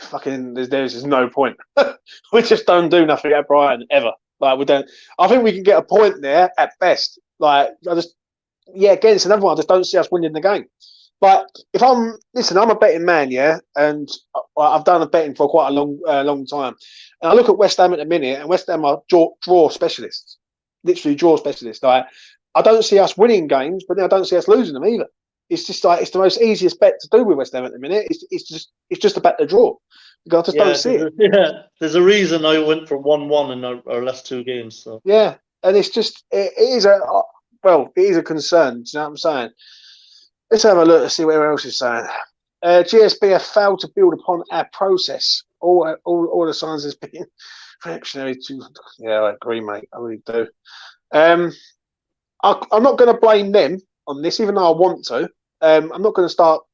fucking, there's no point. We just don't do nothing at Brighton ever. Like, we don't. I think we can get a point there at best. Like, against another one, I just don't see us winning the game. But I'm a betting man, and I've done a betting for quite a long time. And I look at West Ham at the minute, and West Ham are draw specialists, literally draw specialists. Like, I don't see us winning games, but then I don't see us losing them either. It's just like it's the most easiest bet to do with West Ham at the minute. It's just about the draw. I just don't see it. Yeah, there's a reason I went for 1-1 in our last 2 games. So. Yeah, and it's just it is a concern. Do you know what I'm saying? Let's have a look and see what everyone else is saying. GSB have failed to build upon our process. All the signs has been reactionary to. Yeah, I agree, mate. I really do. I'm not going to blame them on this, even though I want to. I'm not going to start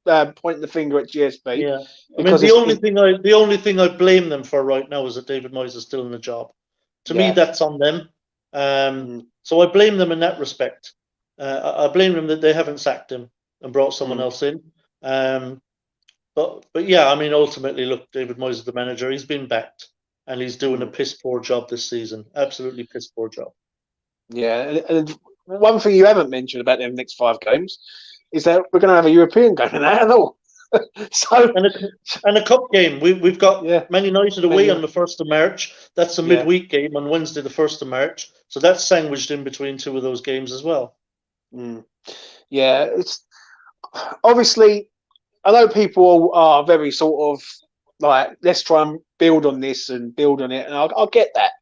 pointing the finger at GSB. Yeah, I mean the only thing I blame them for right now is that David Moyes is still in the job. To me, that's on them. So I blame them in that respect. I blame them that they haven't sacked him and brought someone else in. But yeah, I mean, ultimately, look, David Moyes is the manager. He's been backed, and he's doing a piss poor job this season. Absolutely piss poor job. Yeah, and one thing you haven't mentioned about them next 5 games is that we're going to have a European game in that and all. So and a cup game. We've got Man United away on the 1st of March. That's a midweek game on Wednesday, the 1st of March. So that's sandwiched in between 2 of those games as well. Yeah, it's obviously, I know people are very sort of like, let's try and build on this and build on it, and I get that.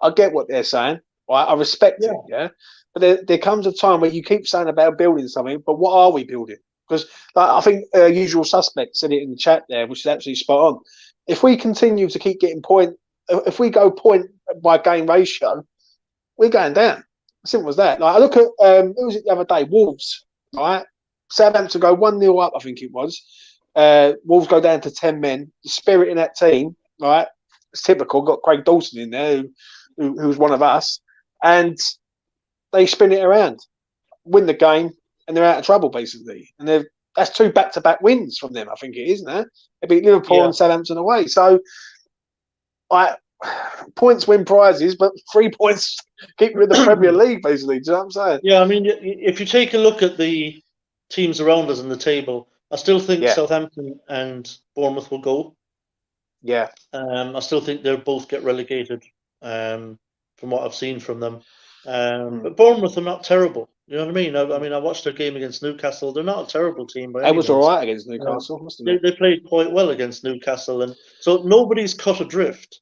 I get what they're saying. Right? I respect it. Yeah, but there comes a time where you keep saying about building something, but what are we building? Because I think Usual Suspect said it in the chat there, which is absolutely spot on. If we continue to keep getting if we go point by game ratio, we're going down. Simple as that. Like, I look at who was it the other day? Wolves, right? Southampton go 1-0 up, I think it was. Wolves go down to 10 men. The spirit in that team, right? It's typical. Got Craig Dawson in there, who was one of us, and they spin it around. win the game, and they're out of trouble basically. And that's 2 back-to-back wins from them. I think it is now. They beat Liverpool and Southampton away. So, points win prizes, but 3 points keep you in the Premier League basically. Do you know what I'm saying? Yeah, I mean, if you take a look at the teams around us in the table, I still think Southampton and Bournemouth will go. Yeah. I still think they'll both get relegated. From what I've seen from them, but Bournemouth are not terrible. You know what I mean? I watched their game against Newcastle. They're not a terrible team by any means. It was all right against Newcastle. They played quite well against Newcastle, and so nobody's cut adrift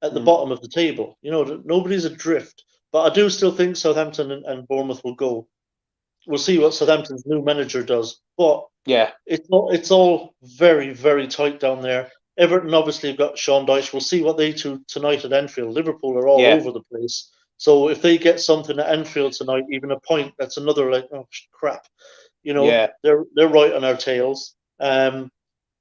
at the bottom of the table. You know, nobody's adrift. But I do still think Southampton and Bournemouth will go. We'll see what Southampton's new manager does. But it's all very, very tight down there. Everton obviously have got Sean Dyche. We'll see what they do tonight at Anfield. Liverpool are all over the place. So if they get something at Anfield tonight, even a point, that's another crap. You know, they're right on our tails.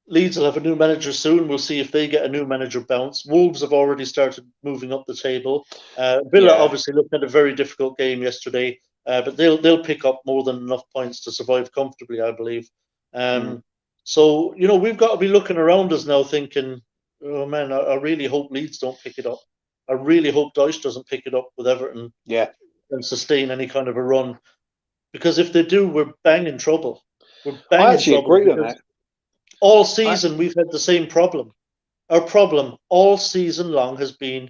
Leeds will have a new manager soon. We'll see if they get a new manager bounce. Wolves have already started moving up the table. Villa obviously looked at a very difficult game yesterday, but they'll pick up more than enough points to survive comfortably, I believe. So, you know, we've got to be looking around us now thinking, oh man, I really hope Leeds don't pick it up. I really hope Dyche doesn't pick it up with Everton and sustain any kind of a run. Because if they do, we're bang in trouble. I actually agree on that. All season, we've had the same problem. Our problem all season long has been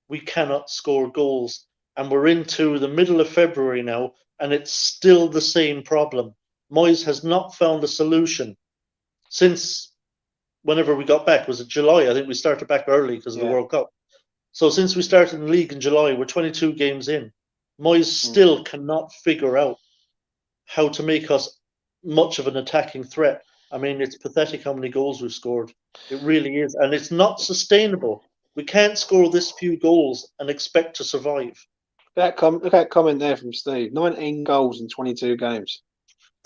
we cannot score goals. And we're into the middle of February now, and it's still the same problem. Moyes has not found a solution since whenever we got back. Was it July? I think we started back early because of the World Cup. So since we started in the league in July, we're 22 games in. Moyes still cannot figure out how to make us much of an attacking threat. I mean, it's pathetic how many goals we've scored. It really is. And it's not sustainable. We can't score this few goals and expect to survive. Look at that comment there from Steve. 19 goals in 22 games.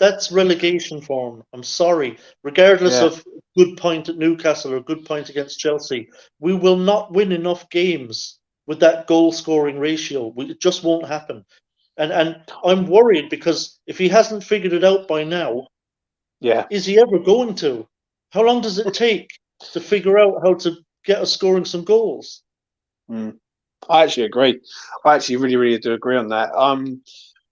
That's relegation form. I'm sorry. Regardless of good point at Newcastle or good point against Chelsea, we will not win enough games with that goal-scoring ratio. It just won't happen. And I'm worried because if he hasn't figured it out by now, is he ever going to? How long does it take to figure out how to get us scoring some goals? I actually agree. I actually really, really do agree on that.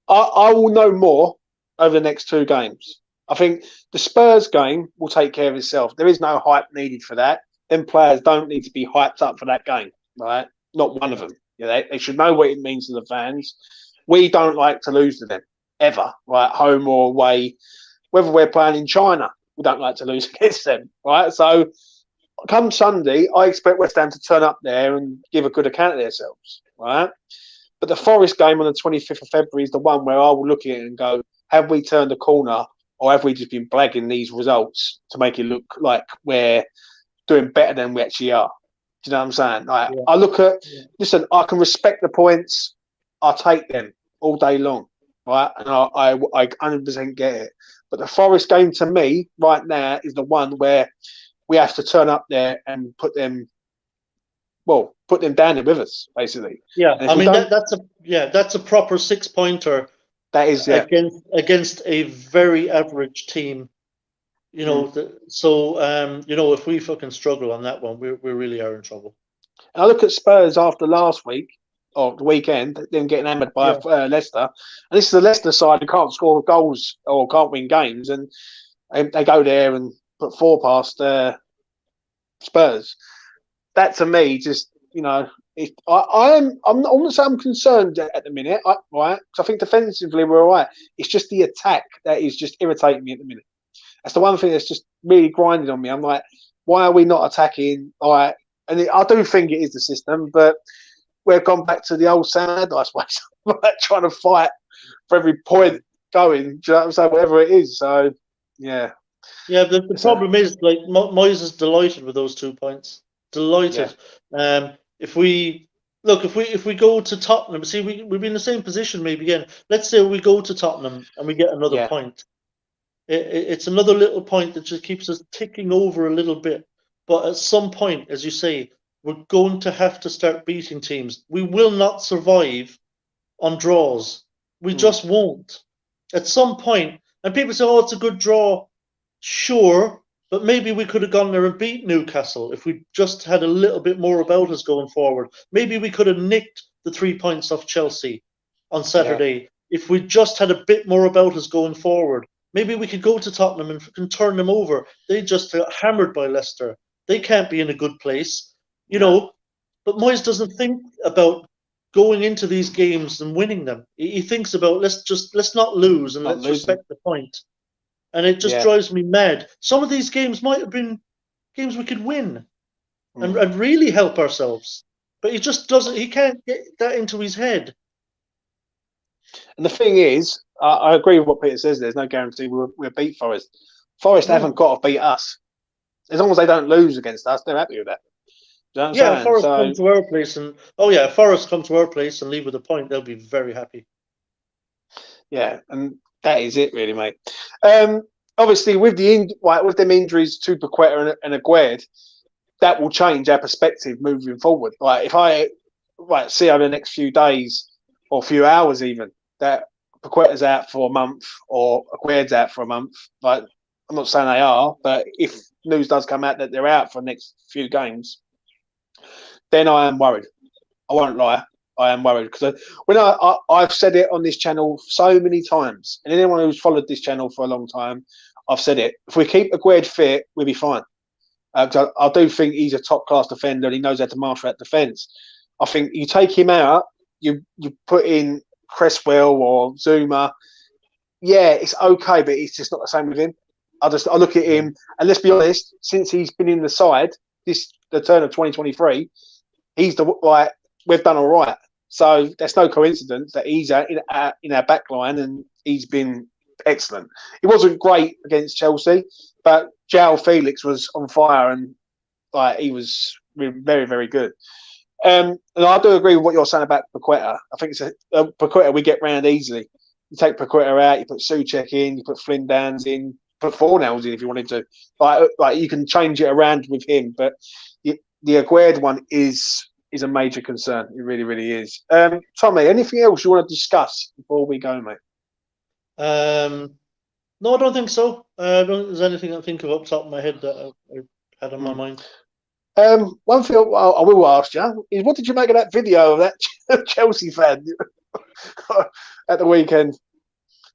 I will know more over the next 2 games. I think the Spurs game will take care of itself. There is no hype needed for that. Them players don't need to be hyped up for that game, right? Not one of them. They should know what it means to the fans. We don't like to lose to them, ever, right? Home or away. Whether we're playing in China, we don't like to lose against them, right? So come Sunday, I expect West Ham to turn up there and give a good account of themselves, right? But the Forest game on the 25th of February is the one where I will look at it and go, have we turned the corner or have we just been blagging these results to make it look like we're doing better than we actually are? Do you know what I'm saying? Like, I look at, listen, I can respect the points. I'll take them all day long, right? And I 100% get it. But the Forest game to me right now is the one where we have to turn up there and put them down there with us, basically. Yeah, I mean that's a proper 6-pointer. That is against a very average team. You know, you know, if we fucking struggle on that one, we really are in trouble. And I look at Spurs after last week or the weekend, them getting hammered by Leicester, and this is the Leicester side who can't score goals or can't win games, and they go there and put 4 past Spurs. That to me, just I'm not saying I'm concerned at the minute, right? Because I think defensively we're all right. It's just the attack that is just irritating me at the minute. That's the one thing that's just really grinding on me. I'm like, why are we not attacking? All right, and I do think it is the system, but we've gone back to the old Sam Allardyce ways, like trying to fight for every point going. Do you know what I'm saying? Whatever it is. So yeah. Yeah, the problem is, like, Moyes is delighted with those 2 points. Delighted. Yeah. If we go to Tottenham, see, we'll be in the same position maybe again. Let's say we go to Tottenham and we get another point. It's another little point that just keeps us ticking over a little bit. But at some point, as you say, we're going to have to start beating teams. We will not survive on draws. We just won't. at some point, and people say, "Oh, it's a good draw." Sure, but maybe we could have gone there and beat Newcastle if we just had a little bit more about us going forward. Maybe we could have nicked the 3 points off Chelsea on Saturday if we just had a bit more about us going forward. Maybe we could go to Tottenham and turn them over. They just got hammered by Leicester. They can't be in a good place, you know. But Moyes doesn't think about going into these games and winning them. He thinks about let's not lose and Not let's losing. respect the point. And it just Yeah. drives me mad. Some of these games might have been games we could win and really help ourselves. But he just doesn't, he can't get that into his head. And the thing is, I agree with what Peter says. There's no guarantee we'll beat Forest. Forest haven't got to beat us. As long as they don't lose against us, they're happy with that. Do you know what I'm saying? Forest come to our place and if Forest come to our place and leave with a point, they'll be very happy. Yeah, and that is it, really, mate. Obviously, with them injuries to Paqueta and Aguerd, that will change our perspective moving forward. Like if I see over the next few days or few hours even that Paqueta's out for a month or Aguerd's out for a month, like I'm not saying they are, but if news does come out that they're out for the next few games, then I am worried. I won't lie. I am worried because when I've said it on this channel so many times, and anyone who's followed this channel for a long time, I've said it. If we keep Aguerd fit, we'll be fine. Because I do think he's a top class defender and he knows how to marshal that defence. I think you take him out, you put in Cresswell or Zuma. Yeah, it's okay, but it's just not the same with him. I look at him, and let's be honest, since he's been in the side, the turn of 2023, we've done all right. So that's no coincidence that he's in our back line and he's been excellent. He wasn't great against Chelsea, but João Felix was on fire and he was very, very good. And I do agree with what you're saying about Paqueta. I think it's Paqueta we get round easily. You take Paqueta out, you put Souček in, you put Flynn Downs in, put Fornells in if you wanted to. Like you can change it around with him, but the Aguerd one is a major concern. It really, really is. Tommy, anything else you want to discuss before we go, mate? No, I don't think so. I don't think there's anything I think of up top of my head that I had on my mind. One thing I will ask you is, what did you make of that video of that Chelsea fan at the weekend?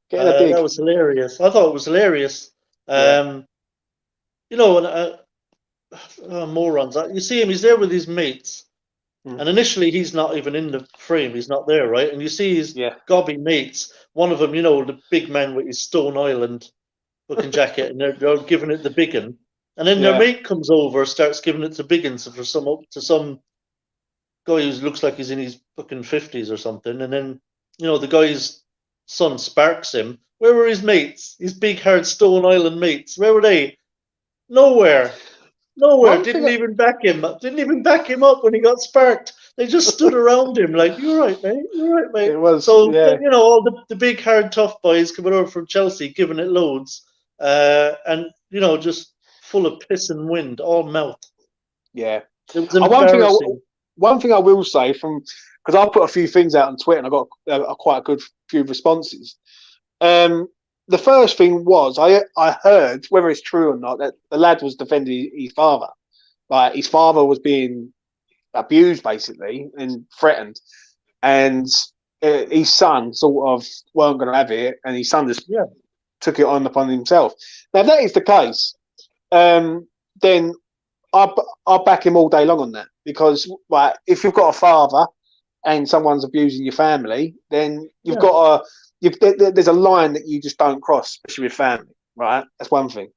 Getting a dig. That was hilarious. I thought it was hilarious. Morons. You see him, he's there with his mates. And initially, he's not even in the frame. He's not there, right? And you see his gobby mates. One of them, the big man with his Stone Island looking jacket, and they're giving it the big un. And then their mate comes over, starts giving it to big uns to some guy who looks like he's in his fucking 50s or something. And then, the guy's son sparks him. Where were his mates? His big, hard Stone Island mates. Where were they? Nowhere. Didn't even back him up when he got sparked. They just stood around him like, "You're right, mate. You're right, mate." It was, all the big, hard, tough boys coming over from Chelsea, giving it loads, and just full of piss and wind, all mouth. Yeah. It was embarrassing. One thing I will say because I put a few things out on Twitter and I got quite a good few responses. The first thing was I heard, whether it's true or not, that the lad was defending his father. Like his father was being abused basically and threatened, and his son sort of weren't going to have it, and his son just took it on upon himself. Now, if that is the case, then I'll back him all day long on that, because if you've got a father and someone's abusing your family, then you've got to. There's a line that you just don't cross, especially with family, right? That's one thing.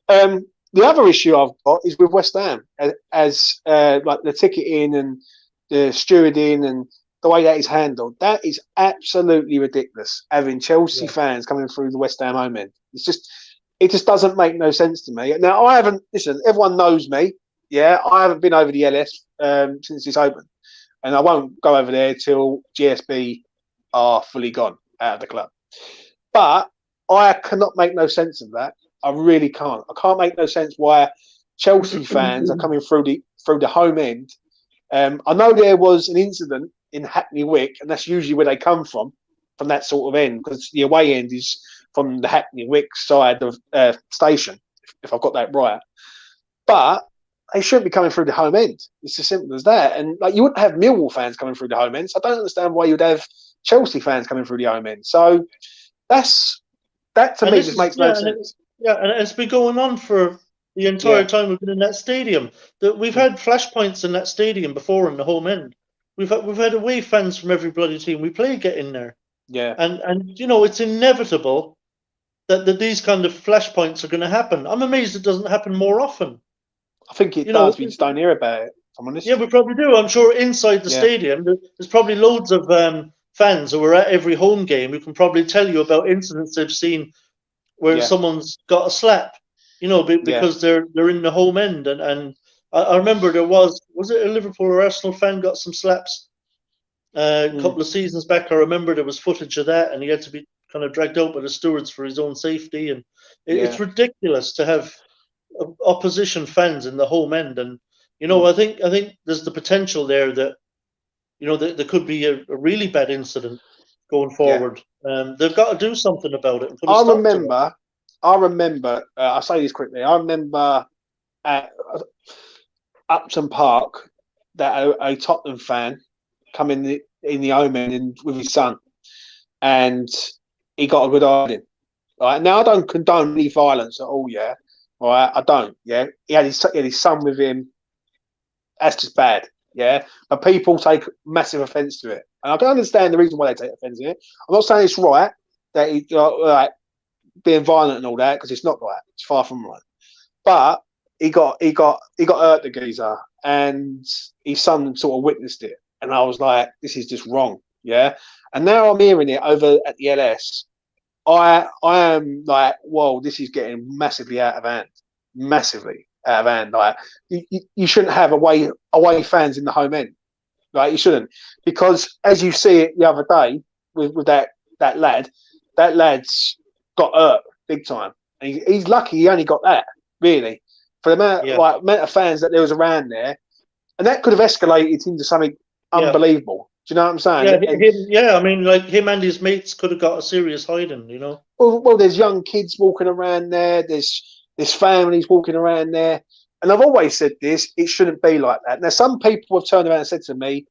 The other issue I've got is with West Ham, as the ticketing and the stewarding and the way that is handled. That is absolutely ridiculous. Having Chelsea fans coming through the West Ham home end, it just doesn't make no sense to me. Now I haven't. Listen, everyone knows me. Yeah, I haven't been over the LS since it's open, and I won't go over there till GSB are fully gone out of the club. But I cannot make no sense of that. I really can't. I can't make no sense why Chelsea fans are coming through the home end. I know there was an incident in Hackney Wick, and that's usually where they come from from that sort of end, because the away end is from the Hackney Wick side of station, if I've got that right. But they shouldn't be coming through the home end. It's as simple as that. And like, you wouldn't have Millwall fans coming through the home end. So I don't understand why you'd have Chelsea fans coming through the home end. So that to me just makes no sense. And it's been going on for the entire time we've been in that stadium. We've had flashpoints in that stadium before in the home end. We've had away fans from every bloody team we play get in there. Yeah. And it's inevitable that these kind of flashpoints are going to happen. I'm amazed it doesn't happen more often. I think it does. We just don't hear about it, if I'm honest. Yeah, we probably do. I'm sure inside the stadium, there's probably loads of fans who are at every home game who can probably tell you about incidents they've seen where someone's got a slap, because they're in the home end. And I remember there was it a Liverpool or Arsenal fan got some slaps a couple of seasons back? I remember there was footage of that, and he had to be kind of dragged out by the stewards for his own safety. And it's ridiculous to have opposition fans in the home end. And I think there's the potential there that that there could be a really bad incident going forward. They've got to do something about it. And put a stop to it. I remember. I'll say this quickly. I remember at Upton Park that a Tottenham fan come in the home end with his son, and he got a good hiding. Right now, I don't condone any violence at all. Yeah, all right, I don't. Yeah, he had his son with him. That's just bad. Yeah, but people take massive offence to it, and I can understand the reason why they take offence to it. I'm not saying it's right that he being violent and all that, because it's not right. It's far from right. But he got hurt, the geezer, and his son sort of witnessed it, and I was like, this is just wrong. Yeah, and now I'm hearing it over at the LS. I am like, whoa, this is getting massively out of hand. Massively out of hand. Like, you shouldn't have away fans in the home end. Like, you shouldn't, because as you see it the other day with that lad's got hurt big time, and he's lucky he only got that, really, for the amount of fans that there was around there, and that could have escalated into something unbelievable. Do you know what I'm saying? I mean, like, him and his mates could have got a serious hiding. Well, there's young kids walking around there. There's families walking around there, and I've always said this: it shouldn't be like that. Now, some people have turned around and said to me,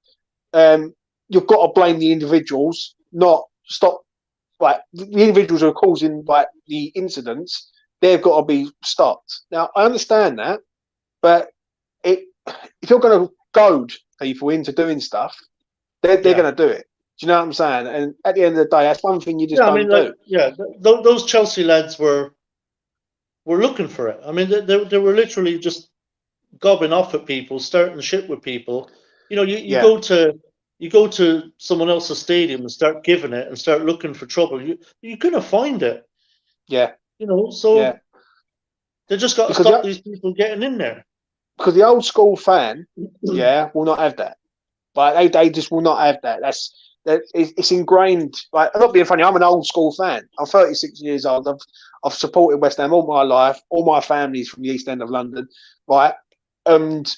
"You've got to blame the individuals, not stop." Like, the individuals who are causing the incidents, they've got to be stopped. Now, I understand that, but if you're going to goad people into doing stuff, they're going to do it. Do you know what I'm saying? And at the end of the day, that's one thing you just don't do. Those Chelsea lads were looking for it. I mean, they were literally just gobbing off at people, starting shit with people. You go to someone else's stadium and start giving it and start looking for trouble. You're gonna find it. Yeah. They just got to stop these people getting in there. Because the old school fan, will not have that. Like, they just will not have that. It's ingrained. Like, I'm not being funny. I'm an old school fan. I'm 36 years old. I've supported West Ham all my life. All my family's from the East End of London, right? And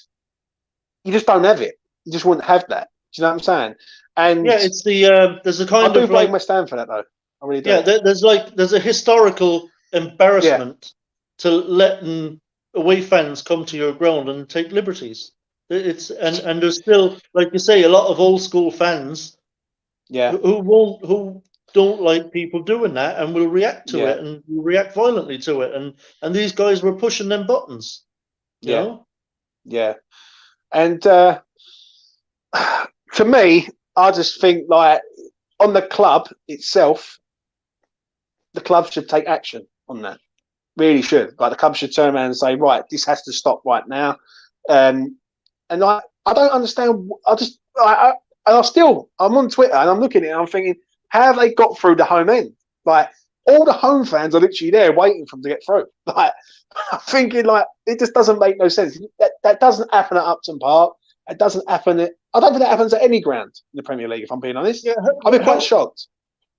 you just don't have it. You just wouldn't have that. Do you know what I'm saying? And it's there's a kind of. I do blame West Ham for that, though. I really do. Yeah, there's a historical embarrassment to letting away fans come to your ground and take liberties. And there's still, like you say, a lot of old school fans. Who don't like people doing that and will react to it and react violently to it. And these guys were pushing them buttons. You know? Yeah. And to me, I just think, like, on the club itself, the club should take action on that. Really should. Like, the club should turn around and say, right, this has to stop right now. And I don't understand. I'm on Twitter and I'm looking at it and I'm thinking, how have they got through the home end? Like, all the home fans are literally there waiting for them to get through. Like, I'm thinking, like, it just doesn't make no sense. That doesn't happen at Upton Park. It doesn't happen I don't think that happens at any ground in the Premier League, if I'm being honest. Yeah, I'd be quite shocked.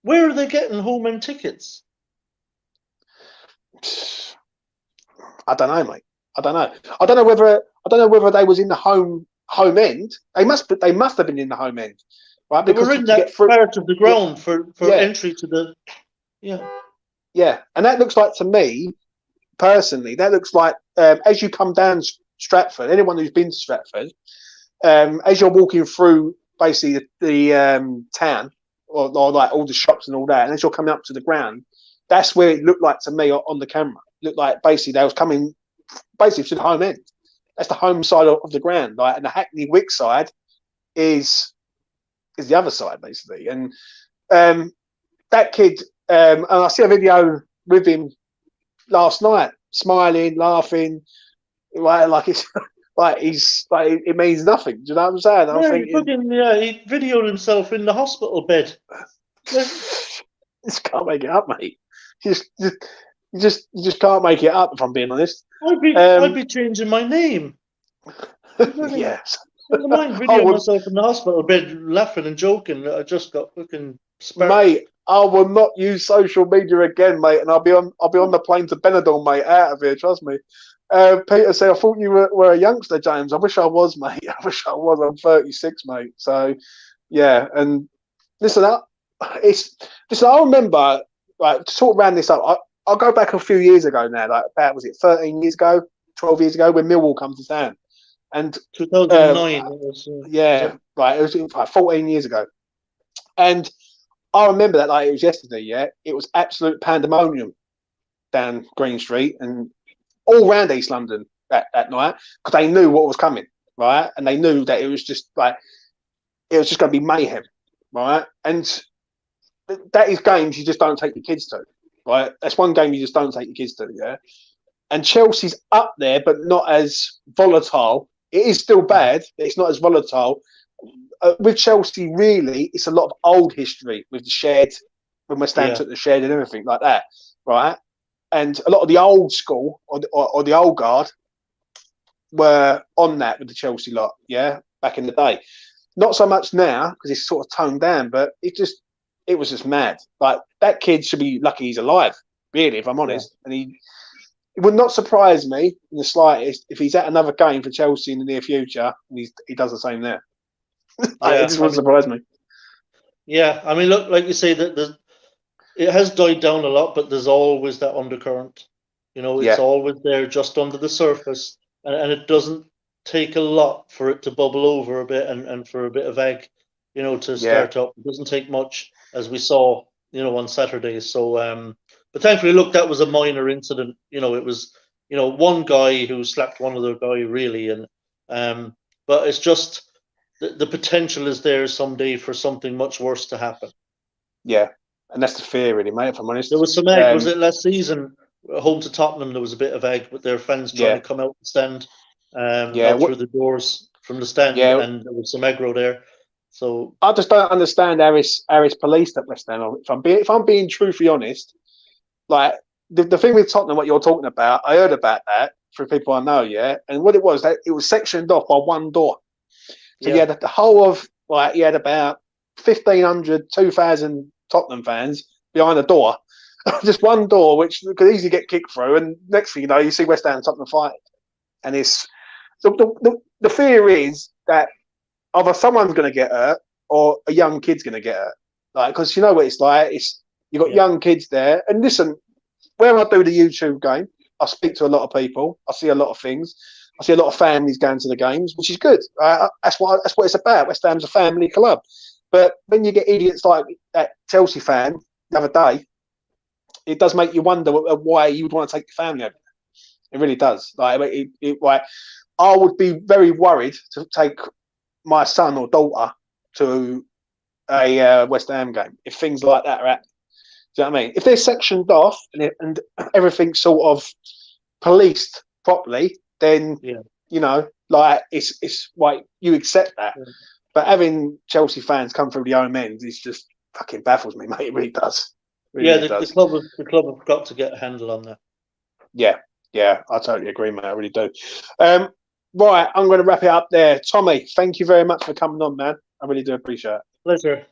Where are they getting home end tickets? I don't know, mate. I don't know whether they was in the home end. They must have been in the home end, right? They Because were in to get that through, part of the ground for yeah, entry to the. Yeah. yeah, and that looks like to me personally, that looks like as you come down Stratford, anyone who's been to Stratford, as you're walking through basically the town or like all the shops and all that, and as you're coming up to the ground, that's where it looked like to me on the camera. It looked like basically they was coming basically to the home end. That's the home side of the ground, like, and the Hackney Wick side is the other side basically. And that kid, and I see a video with him last night, smiling, laughing, like it's like he's like it means nothing. Do you know what I'm saying? I'm Yeah, thinking, he videoed himself in the hospital bed. Like, just can't make it up, mate. You just can't make it up. If I'm being honest. I'd be changing my name. Yes. I don't mind I videoing would, myself in the hospital bed, laughing and joking that I just got fucking sparked. mate. I will not use social media again, mate. And I'll be on the plane to Benidorm, mate. Out of here, trust me. Peter said, "I thought you were a youngster, James. I wish I was, mate. I wish I was. I'm 36, mate. So, yeah. And listen, I remember, like, to sort of round this up. I'll go back a few years ago now. Like, about, was it 13 years ago, 12 years ago, when Millwall come to town, and 2009. yeah, right. It was like 14 years ago, and I remember that like it was yesterday. Yeah, it was absolute pandemonium down Green Street and all around East London that night because they knew what was coming, right? And they knew that it was just going to be mayhem, right? And that is games you just don't take your kids to, right? That's one game you just don't take your kids to, yeah. And Chelsea's up there, but not as volatile. It is still bad, but it's not as volatile. With Chelsea, really, it's a lot of old history with the shed, when West Ham took the shed and everything like that, right? And a lot of the old school or the old guard were on that with the Chelsea lot, yeah, back in the day. Not so much now because it's sort of toned down, but it was just mad. Like, that kid should be lucky he's alive, really, if I'm honest. And it would not surprise me in the slightest if he's at another game for Chelsea in the near future and he does the same there. It just wouldn't surprise me. Yeah, I mean, look, like you say, that it has died down a lot, but there's always that undercurrent. You know, it's always there, just under the surface, and it doesn't take a lot for it to bubble over a bit and for a bit of egg, you know, to start up. It doesn't take much, as we saw, you know, on Saturday. So, but thankfully, look, that was a minor incident. You know, it was, you know, one guy who slapped one other guy, really, and but it's just the potential is there someday for something much worse to happen. Yeah, and that's the fear, really, mate, if I'm honest. There was some egg, was it last season? Home to Tottenham, there was a bit of egg with their fans trying to come out the stand, out through the doors from the stand, and there was some aggro there. So I just don't understand Harris policed at West Ham. If I'm being truthfully honest, like the thing with Tottenham, what you're talking about, I heard about that through people I know, yeah, and what it was, that it was sectioned off by one door. So you had the whole of, like, you had about 1,500, 2,000 Tottenham fans behind the door. Just one door, which could easily get kicked through. And next thing you know, you see West Ham and Tottenham fighting. And it's the fear is that either someone's going to get hurt or a young kid's going to get hurt. Like, because you know what it's like. You've got young kids there. And listen, where I do the YouTube game, I speak to a lot of people. I see a lot of things. I see a lot of families going to the games, which is good. That's what it's about. West Ham's a family club. But when you get idiots like that Chelsea fan the other day, it does make you wonder why you would want to take your family over there. It really does. Like, I would be very worried to take my son or daughter to a West Ham game if things like that are happening. Do you know what I mean? If they're sectioned off and everything's sort of policed properly, then you know, like, it's like you accept that. But having Chelsea fans come through the home end is just fucking baffles me, mate. It really does. The club have got to get a handle on that. Yeah, I totally agree, mate. I really do. Right, I'm going to wrap it up there. Tommy, thank you very much for coming on, man. I really do appreciate it. Pleasure.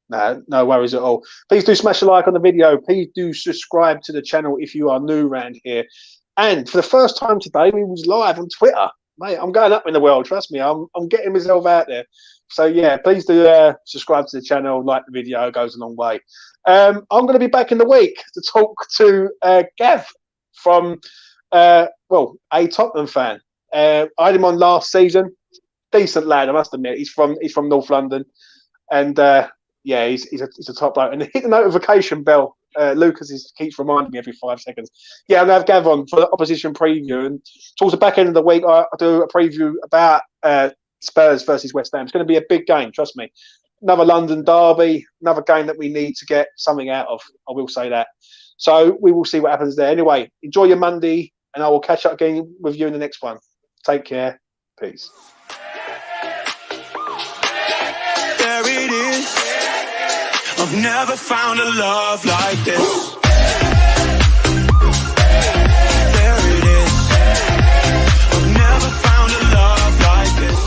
No worries at all. Please do smash a like on the video. Please do subscribe to the channel if you are new around here. And for the first time today, we was live on Twitter. Mate, I'm going up in the world. Trust me, I'm getting myself out there. So yeah, please do subscribe to the channel, like the video, it goes a long way. I'm going to be back in the week to talk to Gav from a Tottenham fan. I had him on last season. Decent lad, I must admit. He's from North London, and he's a top bloke. And hit the notification bell. Lucas keeps reminding me every 5 seconds. Yeah, I'm going to have Gav on for the opposition preview, and towards the back end of the week, I do a preview about Spurs versus West Ham. It's going to be a big game, trust me. Another London derby, another game that we need to get something out of. I will say that. So we will see what happens there. Anyway, enjoy your Monday, and I will catch up again with you in the next one. Take care. Peace. There it is. I've never found a love like this.